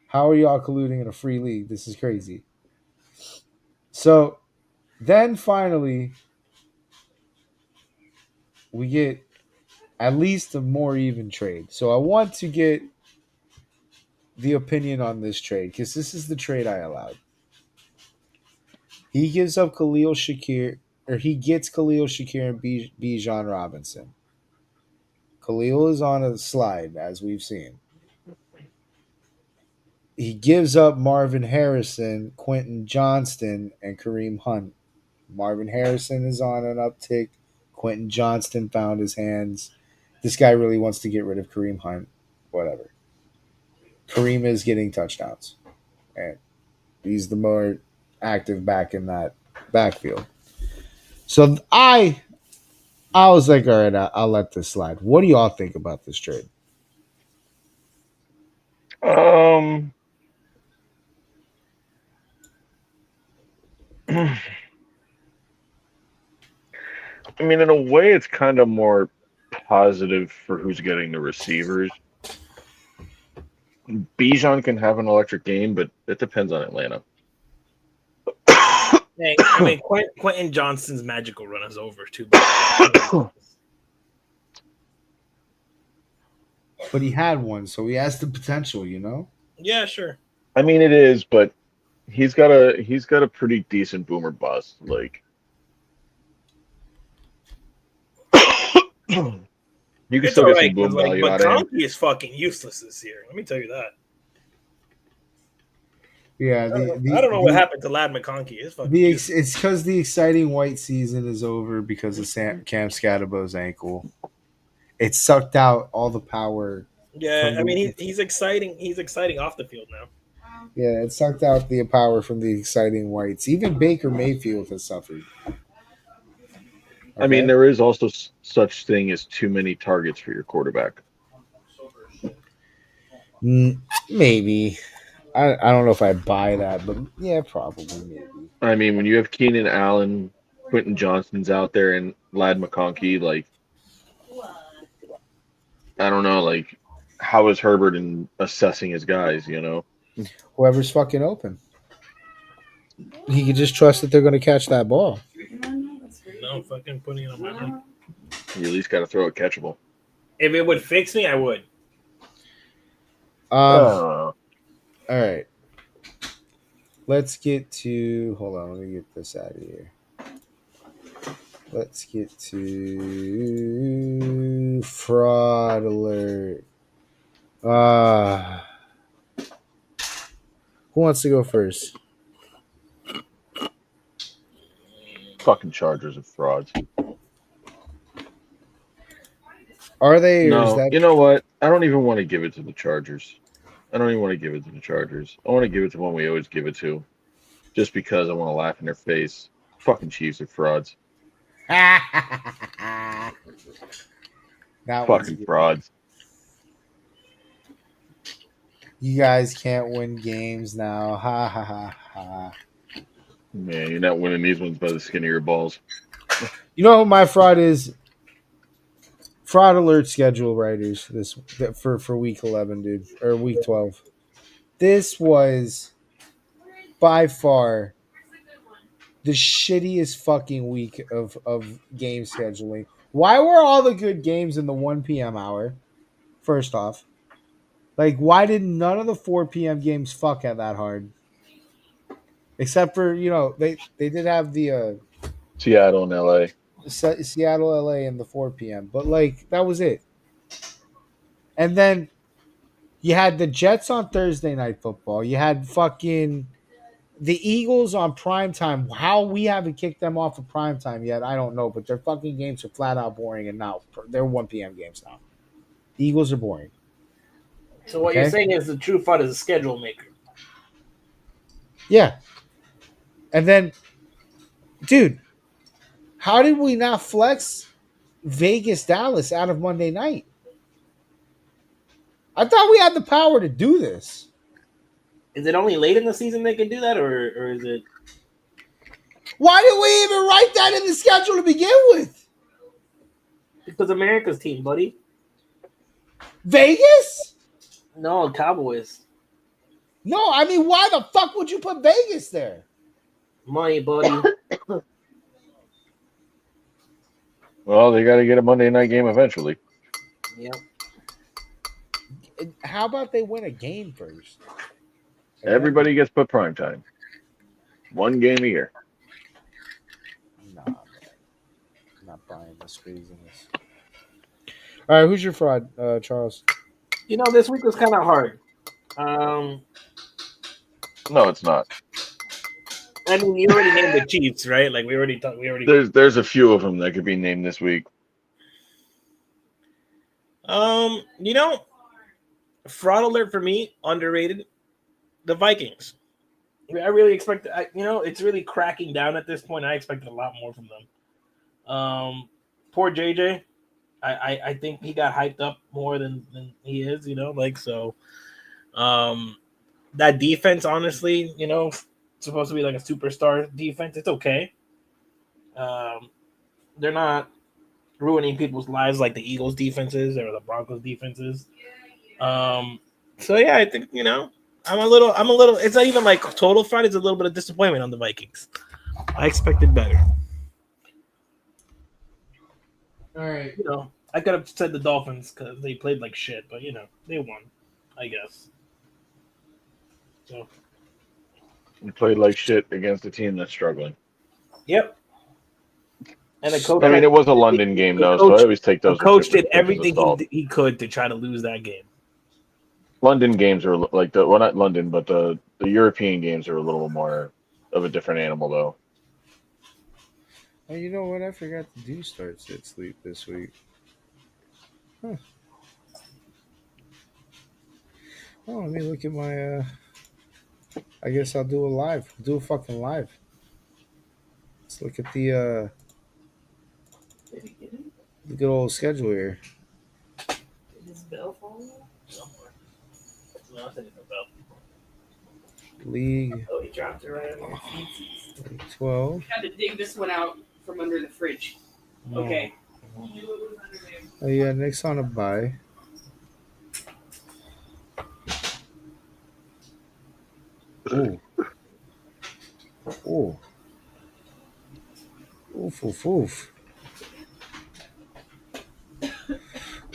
How are y'all colluding in a free league? This is crazy. So then finally, we get at least a more even trade. So I want to get the opinion on this trade because this is the trade I allowed. He gives up Khalil Shakir, or he gets Khalil Shakir and Bijan Robinson. Khalil is on a slide, as we've seen. He gives up Marvin Harrison, Quentin Johnston, and Kareem Hunt. Marvin Harrison is on an uptick. Quentin Johnston found his hands. This guy really wants to get rid of Kareem Hunt. Whatever. Kareem is getting touchdowns, and he's the more active back in that backfield. So I was like, all right, I'll let this slide. What do y'all think about this trade? Um, I mean, in a way, it's kind of more positive for who's getting the receivers. Bijan can have an electric game, but it depends on Atlanta. Hey, I mean, Quentin Johnston's magical run is over too. But he had one, so he has the potential, you know? Yeah, sure. I mean, it is, but he's got a pretty decent boomer bust. Like, you can It's still all get right some because boom like value out of him. McConkey is fucking useless this year. Let me tell you that. Yeah, I don't know what happened to Lad McConkey. It's fucking useless. it's because the exciting white season is over because of Cam Scadabo's ankle. It sucked out all the power. Yeah, I mean he's exciting. He's exciting off the field now. Yeah, it sucked out the power from the exciting whites. Even Baker Mayfield has suffered. Okay? I mean, there is also such thing as too many targets for your quarterback. Maybe. I don't know if I buy that, but yeah, probably maybe. I mean, when you have Keenan Allen, Quentin Johnston's out there, and Lad McConkey, like, I don't know, like, how is Herbert in assessing his guys? You know, Whoever's fucking open, he can just trust that they're going to catch that ball. No fucking putting it on my mic. You at least got to throw it catchable. If it would fix me, I would. All right. Let's get to. Hold on. Let me get this out of here. Let's get to fraud alert. Who wants to go first? Fucking Chargers are frauds. Are they? Or is No, that you know what? I don't even want to give it to the Chargers. I don't even want to give it to the Chargers. I want to give it to one we always give it to, just because I want to laugh in their face. Fucking Chiefs are frauds. that Fucking frauds. You guys can't win games now. Ha ha ha ha. Man, you're not winning these ones by the skin of your balls. You know what my fraud is? Fraud alert schedule writers for week 11, dude, or week 12. This was by far the shittiest fucking week of game scheduling. Why were all the good games in the 1 p.m. hour? First off, Like, why did none of the 4 p.m. games fuck at that hard? Except for they did have the Seattle and LA. Seattle, LA, and the 4 p.m. But like that was it. And then you had the Jets on Thursday night football. You had fucking the Eagles on prime time. How we haven't kicked them off of prime time yet, I don't know. But their fucking games are flat out boring, and now they're 1 p.m. games now. The Eagles are boring. So what you're saying is the true fight is a schedule maker. Yeah. And then, dude, how did we not flex Vegas Dallas out of Monday night? I thought we had the power to do this. Is it only late in the season they can do that, or is it? Why did we even write that in the schedule to begin with? Because America's team, buddy. Vegas? No, Cowboys. No, I mean, why the fuck would you put Vegas there? Money, buddy. Well, they got to get a Monday night game eventually. Yep. How about they win a game first? Everybody gets put prime time. One game a year. Nah, man. I'm not buying this craziness. All right, who's your fraud, Charles? This week was kind of hard. No, it's not. I mean, you already named the Chiefs, right? Like we already. There's a few of them that could be named this week. Fraud alert for me, underrated. The Vikings. I really expect. It's really cracking down at this point. I expected a lot more from them. Poor JJ. I think he got hyped up more than he is. So. That defense, honestly, supposed to be like a superstar defense. It's okay. They're not ruining people's lives like the Eagles defenses or the Broncos defenses. So yeah, I think I'm a little. It's not even like total fraud. It's a little bit of disappointment on the Vikings. I expected better. All right. I could have said the Dolphins because they played like shit, but they won, I guess. So. We played like shit against a team that's struggling. Yep. And the coach. I mean, it was a London game though, so I always take those. The coach did everything he could to try to lose that game. London games are like not London, but the European games are a little more of a different animal though. Oh, you know what? I forgot to do start sit sleep this week. Huh. Oh, let me look at my. I guess I'll do a live. Do a fucking live. Let's look at the good old schedule here. Did his bell fall? No, I think it's a bell. League. Oh, he dropped it right under your feet. League 12. I had to dig this one out from under the fridge. No. Okay. Oh yeah, Nick's on a bye. Ooh. Ooh. Oof, oof, oof.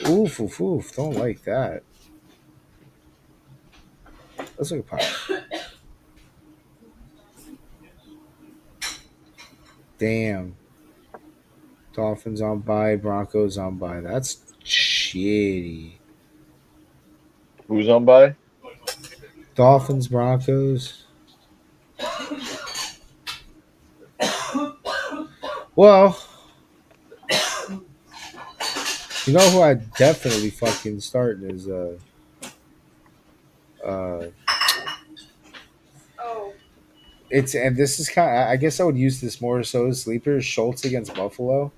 Oof, oof, oof. Don't like that. Let's look at pop. Damn. Dolphins on bye, Broncos on bye. That's shitty. Who's on bye? Dolphins, Broncos. Well, you know who I definitely fucking starting is it's, and this is kind of, I guess I would use this more so as sleepers. Schultz against Buffalo.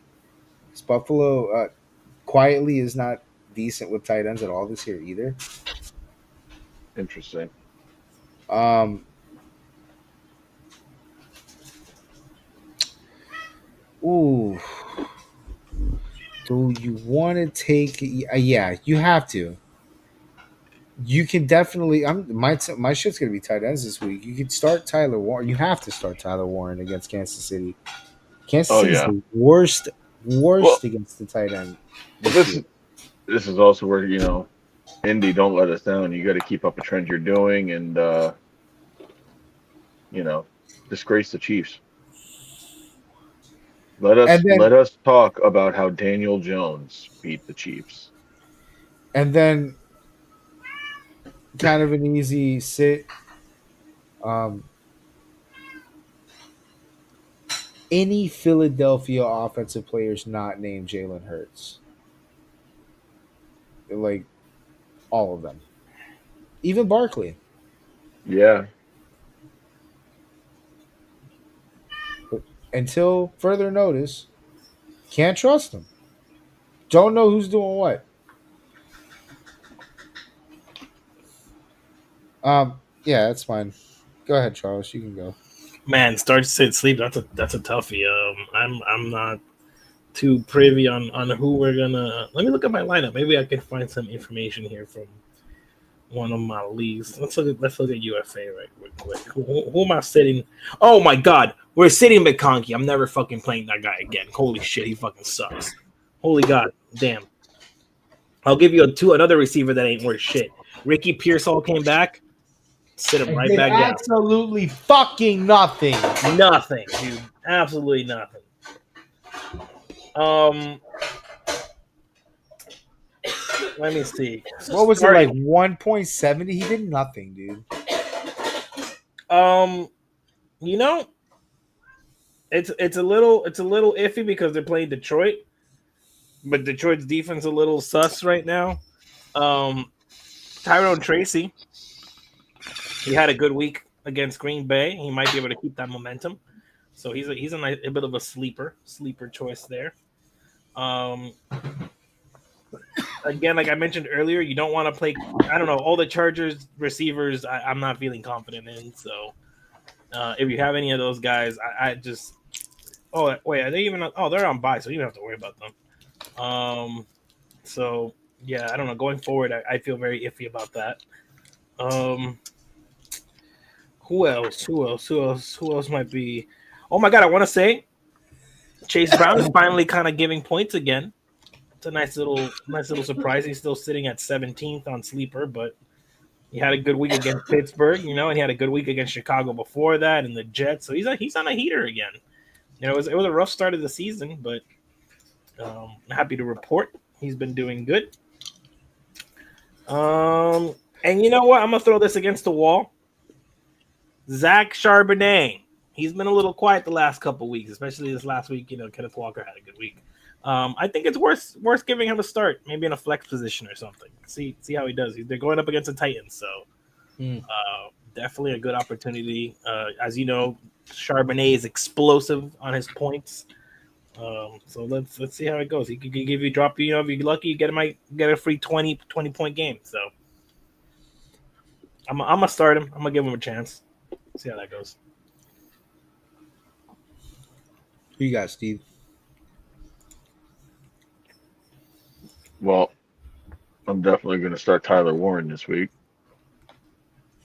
This Buffalo quietly is not decent with tight ends at all this year either. Interesting. Ooh. Do you want to take? Yeah, you have to. You can definitely. My shit's gonna be tight ends this week. You could start Tyler Warren. You have to start Tyler Warren against Kansas City. Kansas City's the worst against the tight end. This is also where Indy, don't let us down. You got to keep up a trend you're doing, and you know, disgrace the Chiefs. Let And us then let us talk about how Daniel Jones beat the Chiefs. and then kind of an easy sit. Um, any Philadelphia offensive players not named Jalen Hurts, like all of them, even Barkley. Yeah, Until further notice, can't trust them. Don't know who's doing what. Yeah, that's fine. Go ahead, Charles. You can go. Man, start sit sleep. That's a toughie. I'm not too privy on who we're gonna. Let me look at my lineup. Maybe I can find some information here from one of my leagues. Let's look at UFA right quick. Who am I sitting? Oh my God, we're sitting McConkey. I'm never fucking playing that guy again. Holy shit, he fucking sucks. Holy God, damn. I'll give you another receiver that ain't worth shit. Ricky Pearsall came back. Sit him And right did back down. absolutely fucking nothing. Nothing, dude. Absolutely nothing. Um, let me see. What was it like 1.70? He did nothing, dude. You know, it's a little iffy because they're playing Detroit, but Detroit's defense a little sus right now. Tyrone Tracy, he had a good week against Green Bay. He might be able to keep that momentum. So he's a bit of a sleeper choice there. Um, Again, like I mentioned earlier, you don't want to play. I don't know, all the Chargers receivers. I'm not feeling confident in. So if you have any of those guys, I just. Oh wait, are they even? Oh, they're on bye, so you don't have to worry about them. So yeah, I don't know. Going forward, I feel very iffy about that. Um, who else? Who else? Who else? Who else might be? Oh my God, I want to say Chase Brown is finally kind of giving points again. It's a nice little surprise. He's still sitting at 17th on sleeper, but he had a good week against Pittsburgh, and he had a good week against Chicago before that, and the Jets. So he's on a heater again. It was a rough start of the season, but happy to report he's been doing good. And you know what? I'm gonna throw this against the wall. Zach Charbonnet. He's been a little quiet the last couple weeks, especially this last week. Kenneth Walker had a good week. I think it's worth giving him a start, maybe in a flex position or something. See how he does. They're going up against the Titans, so definitely a good opportunity. As you know, Charbonnet is explosive on his points. So let's see how it goes. He could give you drop. If you're lucky, you get a free 20 point game. So I'm gonna start him. I'm gonna give him a chance. See how that goes. Who you got, Steve? well, I'm definitely going to start Tyler Warren this week.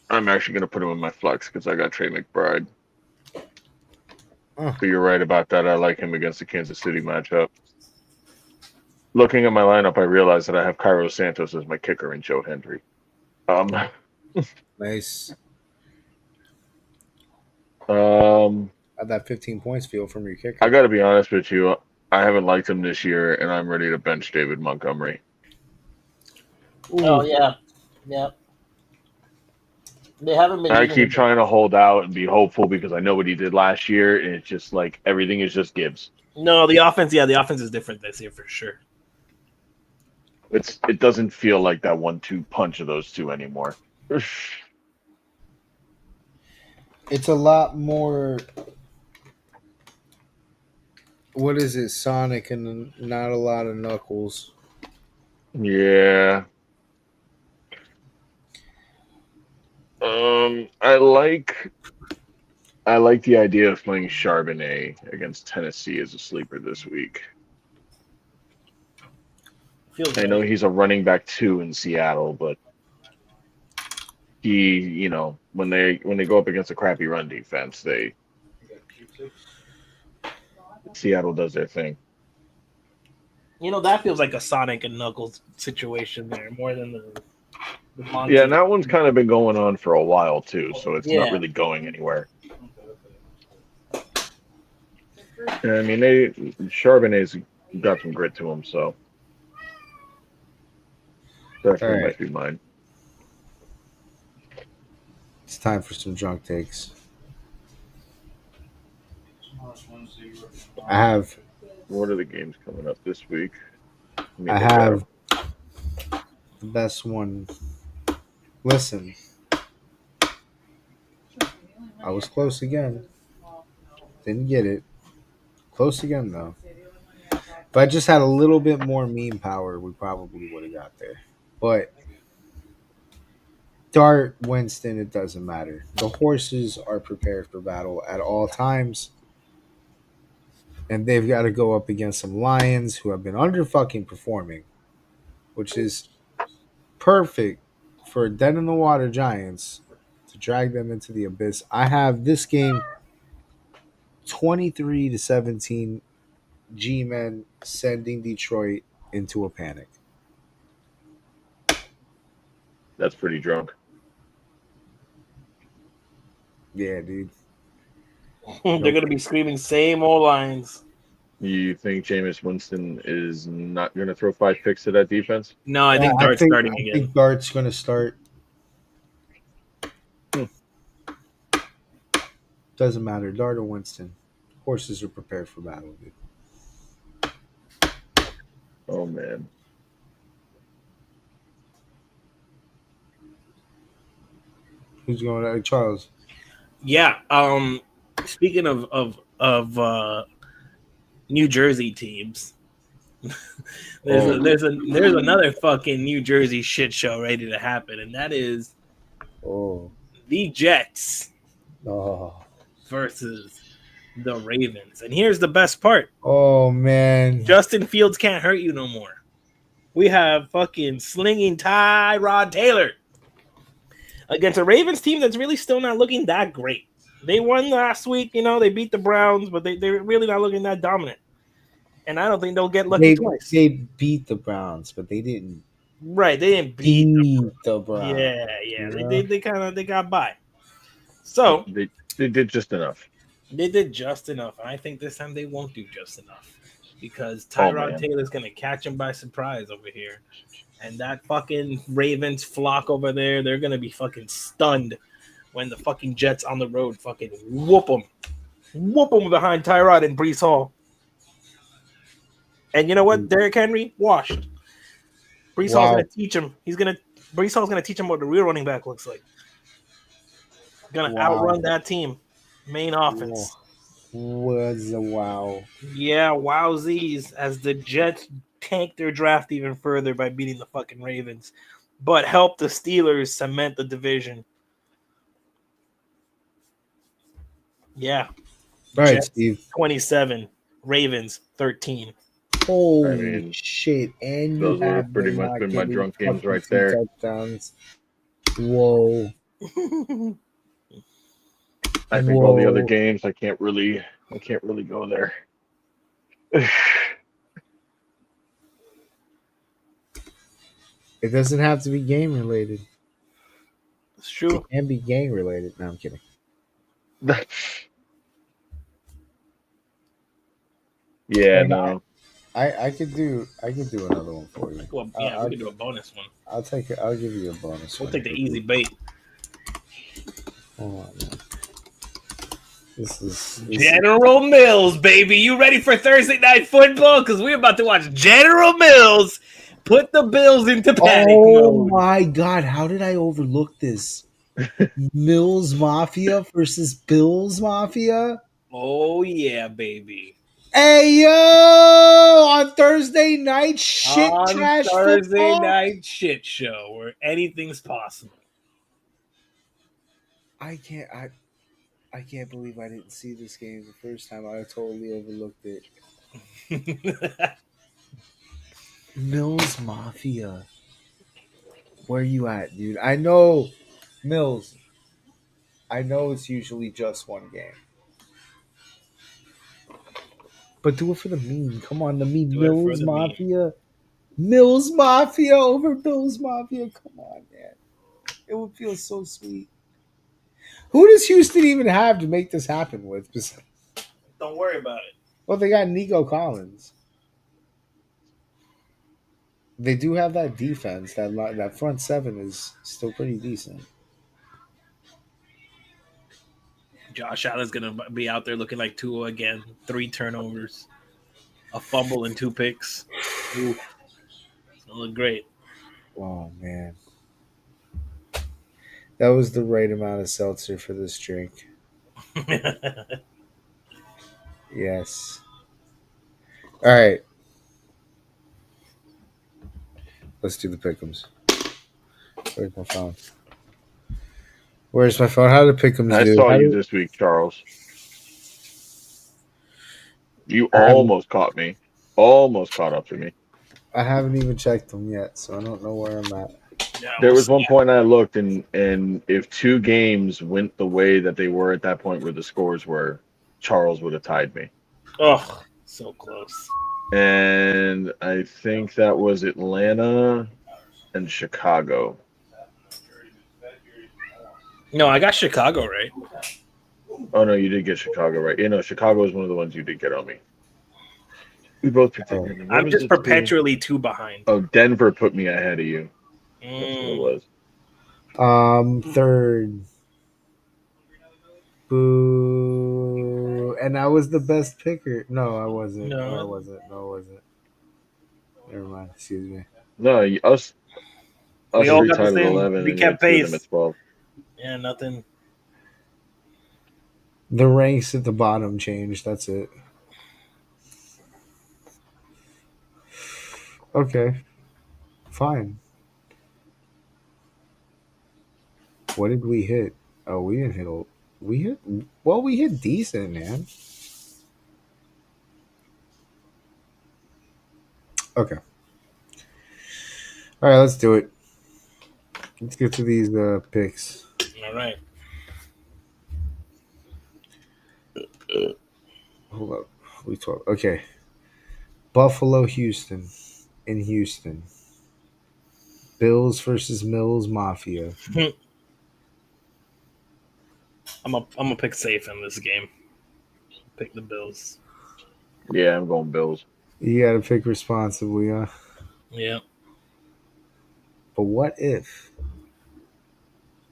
I'm actually going to put him in my flex because I got Trey McBride. So you're right about that. I like him against the Kansas City matchup. Looking at my lineup, I realize that I have Cairo Santos as my kicker and Joe Hendry. Nice. How'd that 15 points feel from your kicker? I got to be honest with you. I haven't liked him this year, and I'm ready to bench David Montgomery. Ooh. Oh yeah. They haven't been. I keep trying to hold out and be hopeful because I know what he did last year, and it's just like everything is just Gibbs. No, the offense is different this year for sure. It doesn't feel like that 1-2 punch of those two anymore. It's a lot more. What is it, Sonic, and not a lot of Knuckles. Yeah. I like the idea of playing Charbonnet against Tennessee as a sleeper this week. I know he's a running back 2 in Seattle, but he, when they go up against a crappy run defense, Seattle does their thing. You know, that feels like a Sonic and Knuckles situation there, more than the Yeah, Monty. and that one's kind of been going on for a while too, so it's not Yeah. really going anywhere. And, I mean, they Charbonnet's got some grit to him, so All definitely right, might be mine. it's time for some drunk takes. I have What are the games coming up this week? Let me I look at have them. the best one. Listen, I was close again. Didn't get it. Close again though. If I just had a little bit more meme power, we probably would have got there. But Dart, Winston, it doesn't matter. The horses are prepared for battle at all times, and they've got to go up against some lions who have been under fucking performing, which is perfect for dead in the water giants to drag them into the abyss. I have this game 23-17 G Men sending Detroit into a panic. That's pretty drunk. Yeah, dude. They're gonna be screaming same old lines. You think Jameis Winston is not going to throw 5 picks to that defense? No, I think I Dart's think starting I again. think Dart's going to start. Hmm. Doesn't matter, Dart or Winston. Horses are prepared for battle, dude. Oh man, Who's going to Charles? Yeah. Speaking of New Jersey teams, oh there's another fucking New Jersey shit show ready to happen, and that is Oh, the Jets oh, versus the Ravens. And here's the best part: oh, man. Justin Fields can't hurt you no more. We have fucking slinging Tyrod Taylor against a Ravens team that's really still not looking that great. They won last week, you know, they beat the Browns, but they're really not looking that dominant. And I don't think they'll get lucky They twice. they beat the Browns, but they didn't Right, they didn't beat them. beat the Browns. Yeah. You They know? kind of they got by. So they did just enough. they did just enough, and I think this time they won't do just enough because Oh Tyrod man, Taylor's gonna catch him by surprise over here, and that fucking Ravens flock over there, they're gonna be fucking stunned when the fucking Jets on the road fucking whoop them behind Tyrod and Brees Hall. And you know what? Derrick Henry washed. Brees Hall's Wow. gonna teach him. Brees Hall's gonna teach him what the real running back looks like. Gonna Wow. outrun that team. Main Wow. offense. Was a wow. Yeah, wowzies, as the Jets tank their draft even further by beating the fucking Ravens, but help the Steelers cement the division. Yeah, All right, Jets Steve. 27, Ravens 13. I Holy mean, shit. And you those would have have pretty them much not been my getting drunk games fucking right 2 there. touchdowns. Whoa. I think all the other Whoa. games I can't really go there. It doesn't have to be game related. It's true. It can be gang related. No, I'm kidding. Yeah, And no. I could do another one for you. Well, yeah, we could do a bonus one. I'll take it. I'll give you a bonus. We'll one take the here. easy bait. Hold on, man. This is General Mills, baby. You ready for Thursday night football? Because we're about to watch General Mills put the Bills into panic Oh mode. my god! How did I overlook this? Mills Mafia versus Bills Mafia. Oh, yeah, baby. Hey yo! On Thursday night, shit On trash Thursday football. night shit show where anything's possible. I can't believe I didn't see this game the first time. I totally overlooked it. Mills Mafia. Where you at, dude? I know Mills. I know it's usually just one game. But do it for the meme. Come on, the meme. Do it for Mills the meme. Mafia. Mills Mafia over Bills Mafia. Come on, man. It would feel so sweet. Who does Houston even have to make this happen with? Don't worry about it. Well, they got Nico Collins. They do have that defense. That front seven is still pretty decent. Josh Allen's gonna be out there looking like Tua again. 3 turnovers, a fumble, and 2 picks. Ooh, it's gonna look great. Oh man, that was the right amount of seltzer for this drink. Yes. All right. Let's do the pick'ems. Where's my phone? Where's my phone? How do pick'ems I do? saw How you do this week, Charles. You I haven't, almost caught me. Almost caught up to me. I haven't even checked them yet, so I don't know where I'm at. Yeah, There we'll was see. one point I looked, and if 2 games went the way that they were at that point where the scores were, Charles would have tied me. Oh, so close. And I think that was Atlanta and Chicago. No, I got Chicago right. Oh no, you did get Chicago right. You know, Chicago is one of the ones you did get on me. We both picked Oh. Denver. What I'm was just the two? perpetually 2 behind. Oh, Denver put me ahead of you. That's what it was. Third. Boo. And I was the best picker. No, I wasn't. No, I No, wasn't. No, I wasn't. Never mind. Excuse me. No, us we all three got the tied at same. 11, We and you had kept 2 of them at pace. 12. Yeah, nothing. The ranks at the bottom changed. That's it. Okay. Fine. What did we hit? Oh, we didn't hit. We hit. Well, we hit decent, man. Okay. All right, let's do it. Let's get to these picks. All right. Hold up. We talk. Okay. Buffalo, Houston. In Houston. Bills versus Mills Mafia. I'm a pick safe in this game. Pick the Bills. Yeah, I'm going Bills. You got to pick responsibly, huh? Yeah. But what if?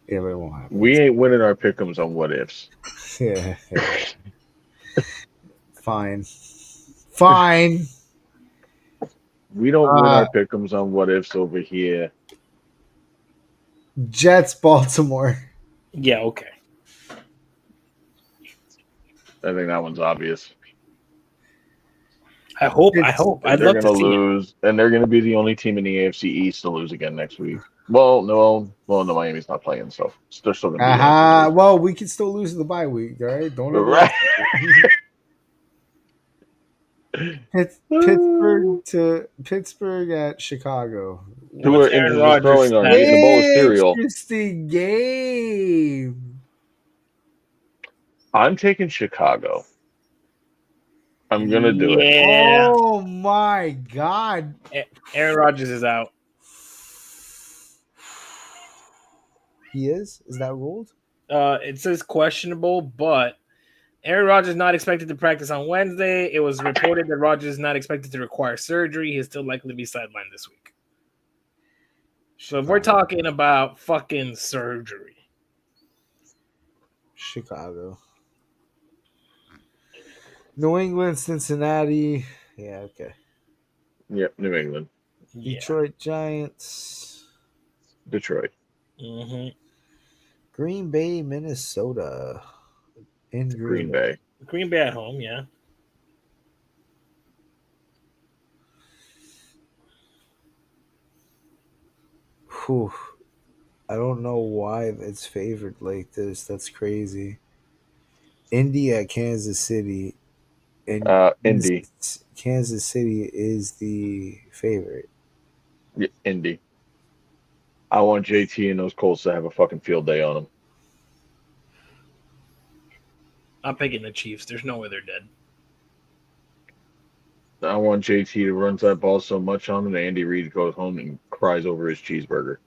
Yeah, but it won't happen. We ain't winning our pick'ems on what ifs. Yeah. Fine. Fine. We don't win our pick'ems on what ifs over here. Jets, Baltimore. Yeah. Okay. I think that one's obvious. I hope. And I'd they're love gonna to see it. lose, and they're gonna be the only team in the AFC East to lose again next week. Well, no, Miami's not playing, so they're still gonna be the only team to lose. Well, we can still lose in the bye week, all right? Don't Right. Pittsburgh at Chicago. Who are Aaron injured Rodgers throwing arm, stat? eating a bowl of cereal. Interesting game. I'm taking Chicago. I'm gonna do it. Yeah. Oh my God. Aaron Rodgers is out. He is? Is that ruled? It says questionable, but Aaron Rodgers is not expected to practice on Wednesday. It was reported that Rodgers is not expected to require surgery. He's still likely to be sidelined this week. So if we're talking about fucking surgery, Chicago. New England, Cincinnati. Yeah, okay. Yep, New England. Detroit Giants. Detroit. Mm-hmm. Green Bay, Minnesota. In Green Bay. Green Bay at home, yeah. Whew. I don't know why it's favored like this. That's crazy. Indy at Kansas City. And Indy. Kansas City is the favorite. Yeah, Indy. I want JT and those Colts to have a fucking field day on them. I'm picking the Chiefs. There's no way they're dead. I want JT to run that ball so much on him, and Andy Reid goes home and cries over his cheeseburger.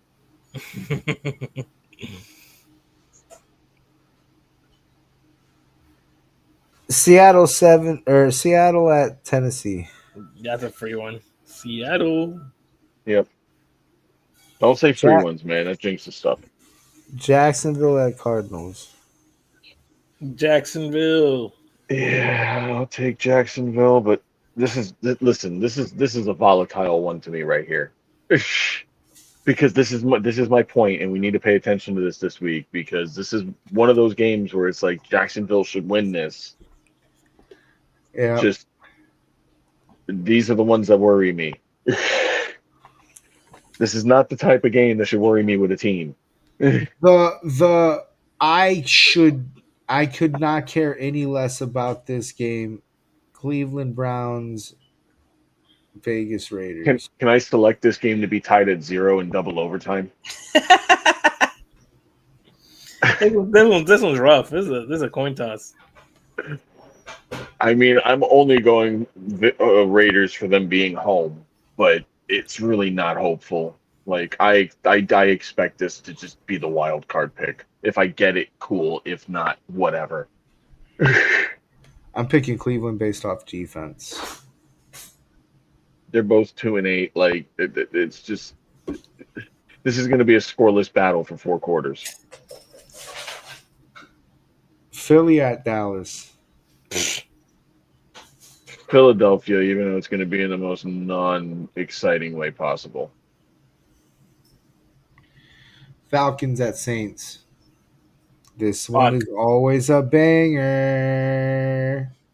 Seattle 7 or Seattle at Tennessee. That's a free one. Seattle. Yep. Don't say free Jack- ones, man. That jinxes stuff. Jacksonville at Cardinals. Jacksonville. Yeah, I'll take Jacksonville, but listen. This is a volatile one to me right here, because this is my point, and we need to pay attention to this week because this is one of those games where it's like Jacksonville should win this. Yeah. Just these are the ones that worry me. This is not the type of game that should worry me with a team. The I could not care any less about this game. Cleveland Browns, Vegas Raiders. Can I select this game to be tied at 0 in double overtime? This one's rough. This is a coin toss. I mean, I'm only going Raiders for them being home, but it's really not hopeful. Like I expect this to just be the wild card pick. If I get it, cool. If not, whatever. I'm picking Cleveland based off defense. They're both 2-8. Like it's just this is going to be a scoreless battle for 4 quarters. Philly at Dallas. Philadelphia, even though it's going to be in the most non-exciting way possible. Falcons at Saints. This one is always a banger.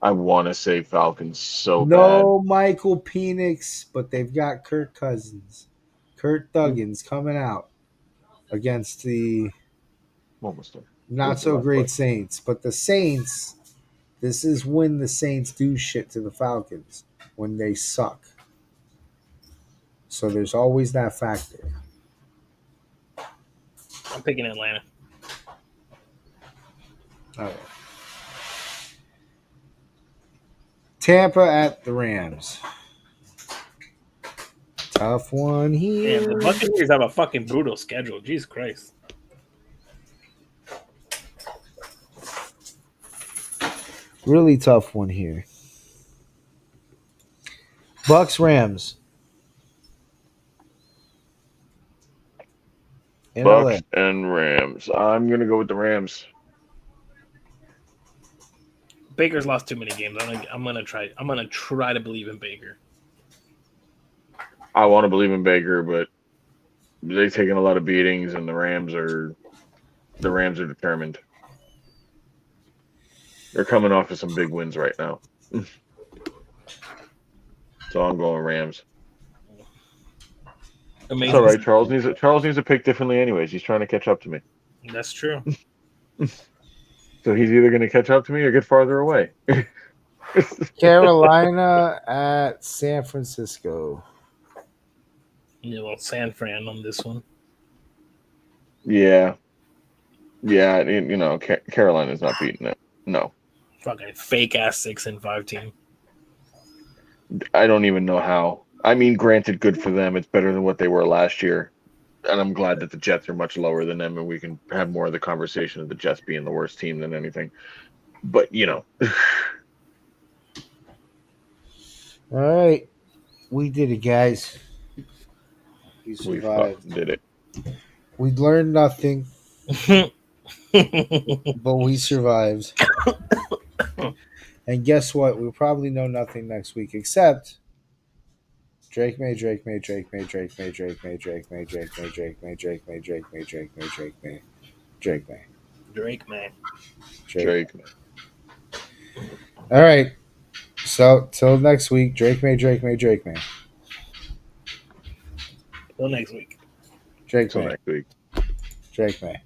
I want to say Falcons so No Michael Penix, but they've got Kirk Cousins. Kurt Thuggins coming out against the not so great Saints. But the Saints, this is when the Saints do shit to the Falcons, when they suck. So there's always that factor. I'm picking Atlanta. All right. Tampa at the Rams. Tough one here. Damn, the Buccaneers have a fucking brutal schedule. Jesus Christ. Really tough one here. Bucks Rams. In Bucks LA. and Rams. I'm gonna go with the Rams. Baker's lost too many games. I'm gonna try to believe in Baker. I want to believe in Baker, but they've taken a lot of beatings, and the Rams are determined. They're coming off of some big wins right now. So I'm going Rams. Amazing. It's all right. Charles needs to pick differently anyways. He's trying to catch up to me. That's true. So he's either going to catch up to me or get farther away. Carolina at San Francisco. Yeah, well, San Fran on this one. Yeah. Carolina's not beating it. No. Fucking fake ass 6-5 team. I don't even know how. I mean, granted, good for them. It's better than what they were last year. And I'm glad that the Jets are much lower than them, and we can have more of the conversation of the Jets being the worst team than anything. But, All right. We did it, guys. We survived. We did it. We learned nothing, but we survived. And guess what? We'll probably know nothing next week, except Drake May. All right. So till next week, Drake May. Till next week. Drake Till May. next week. Drake May.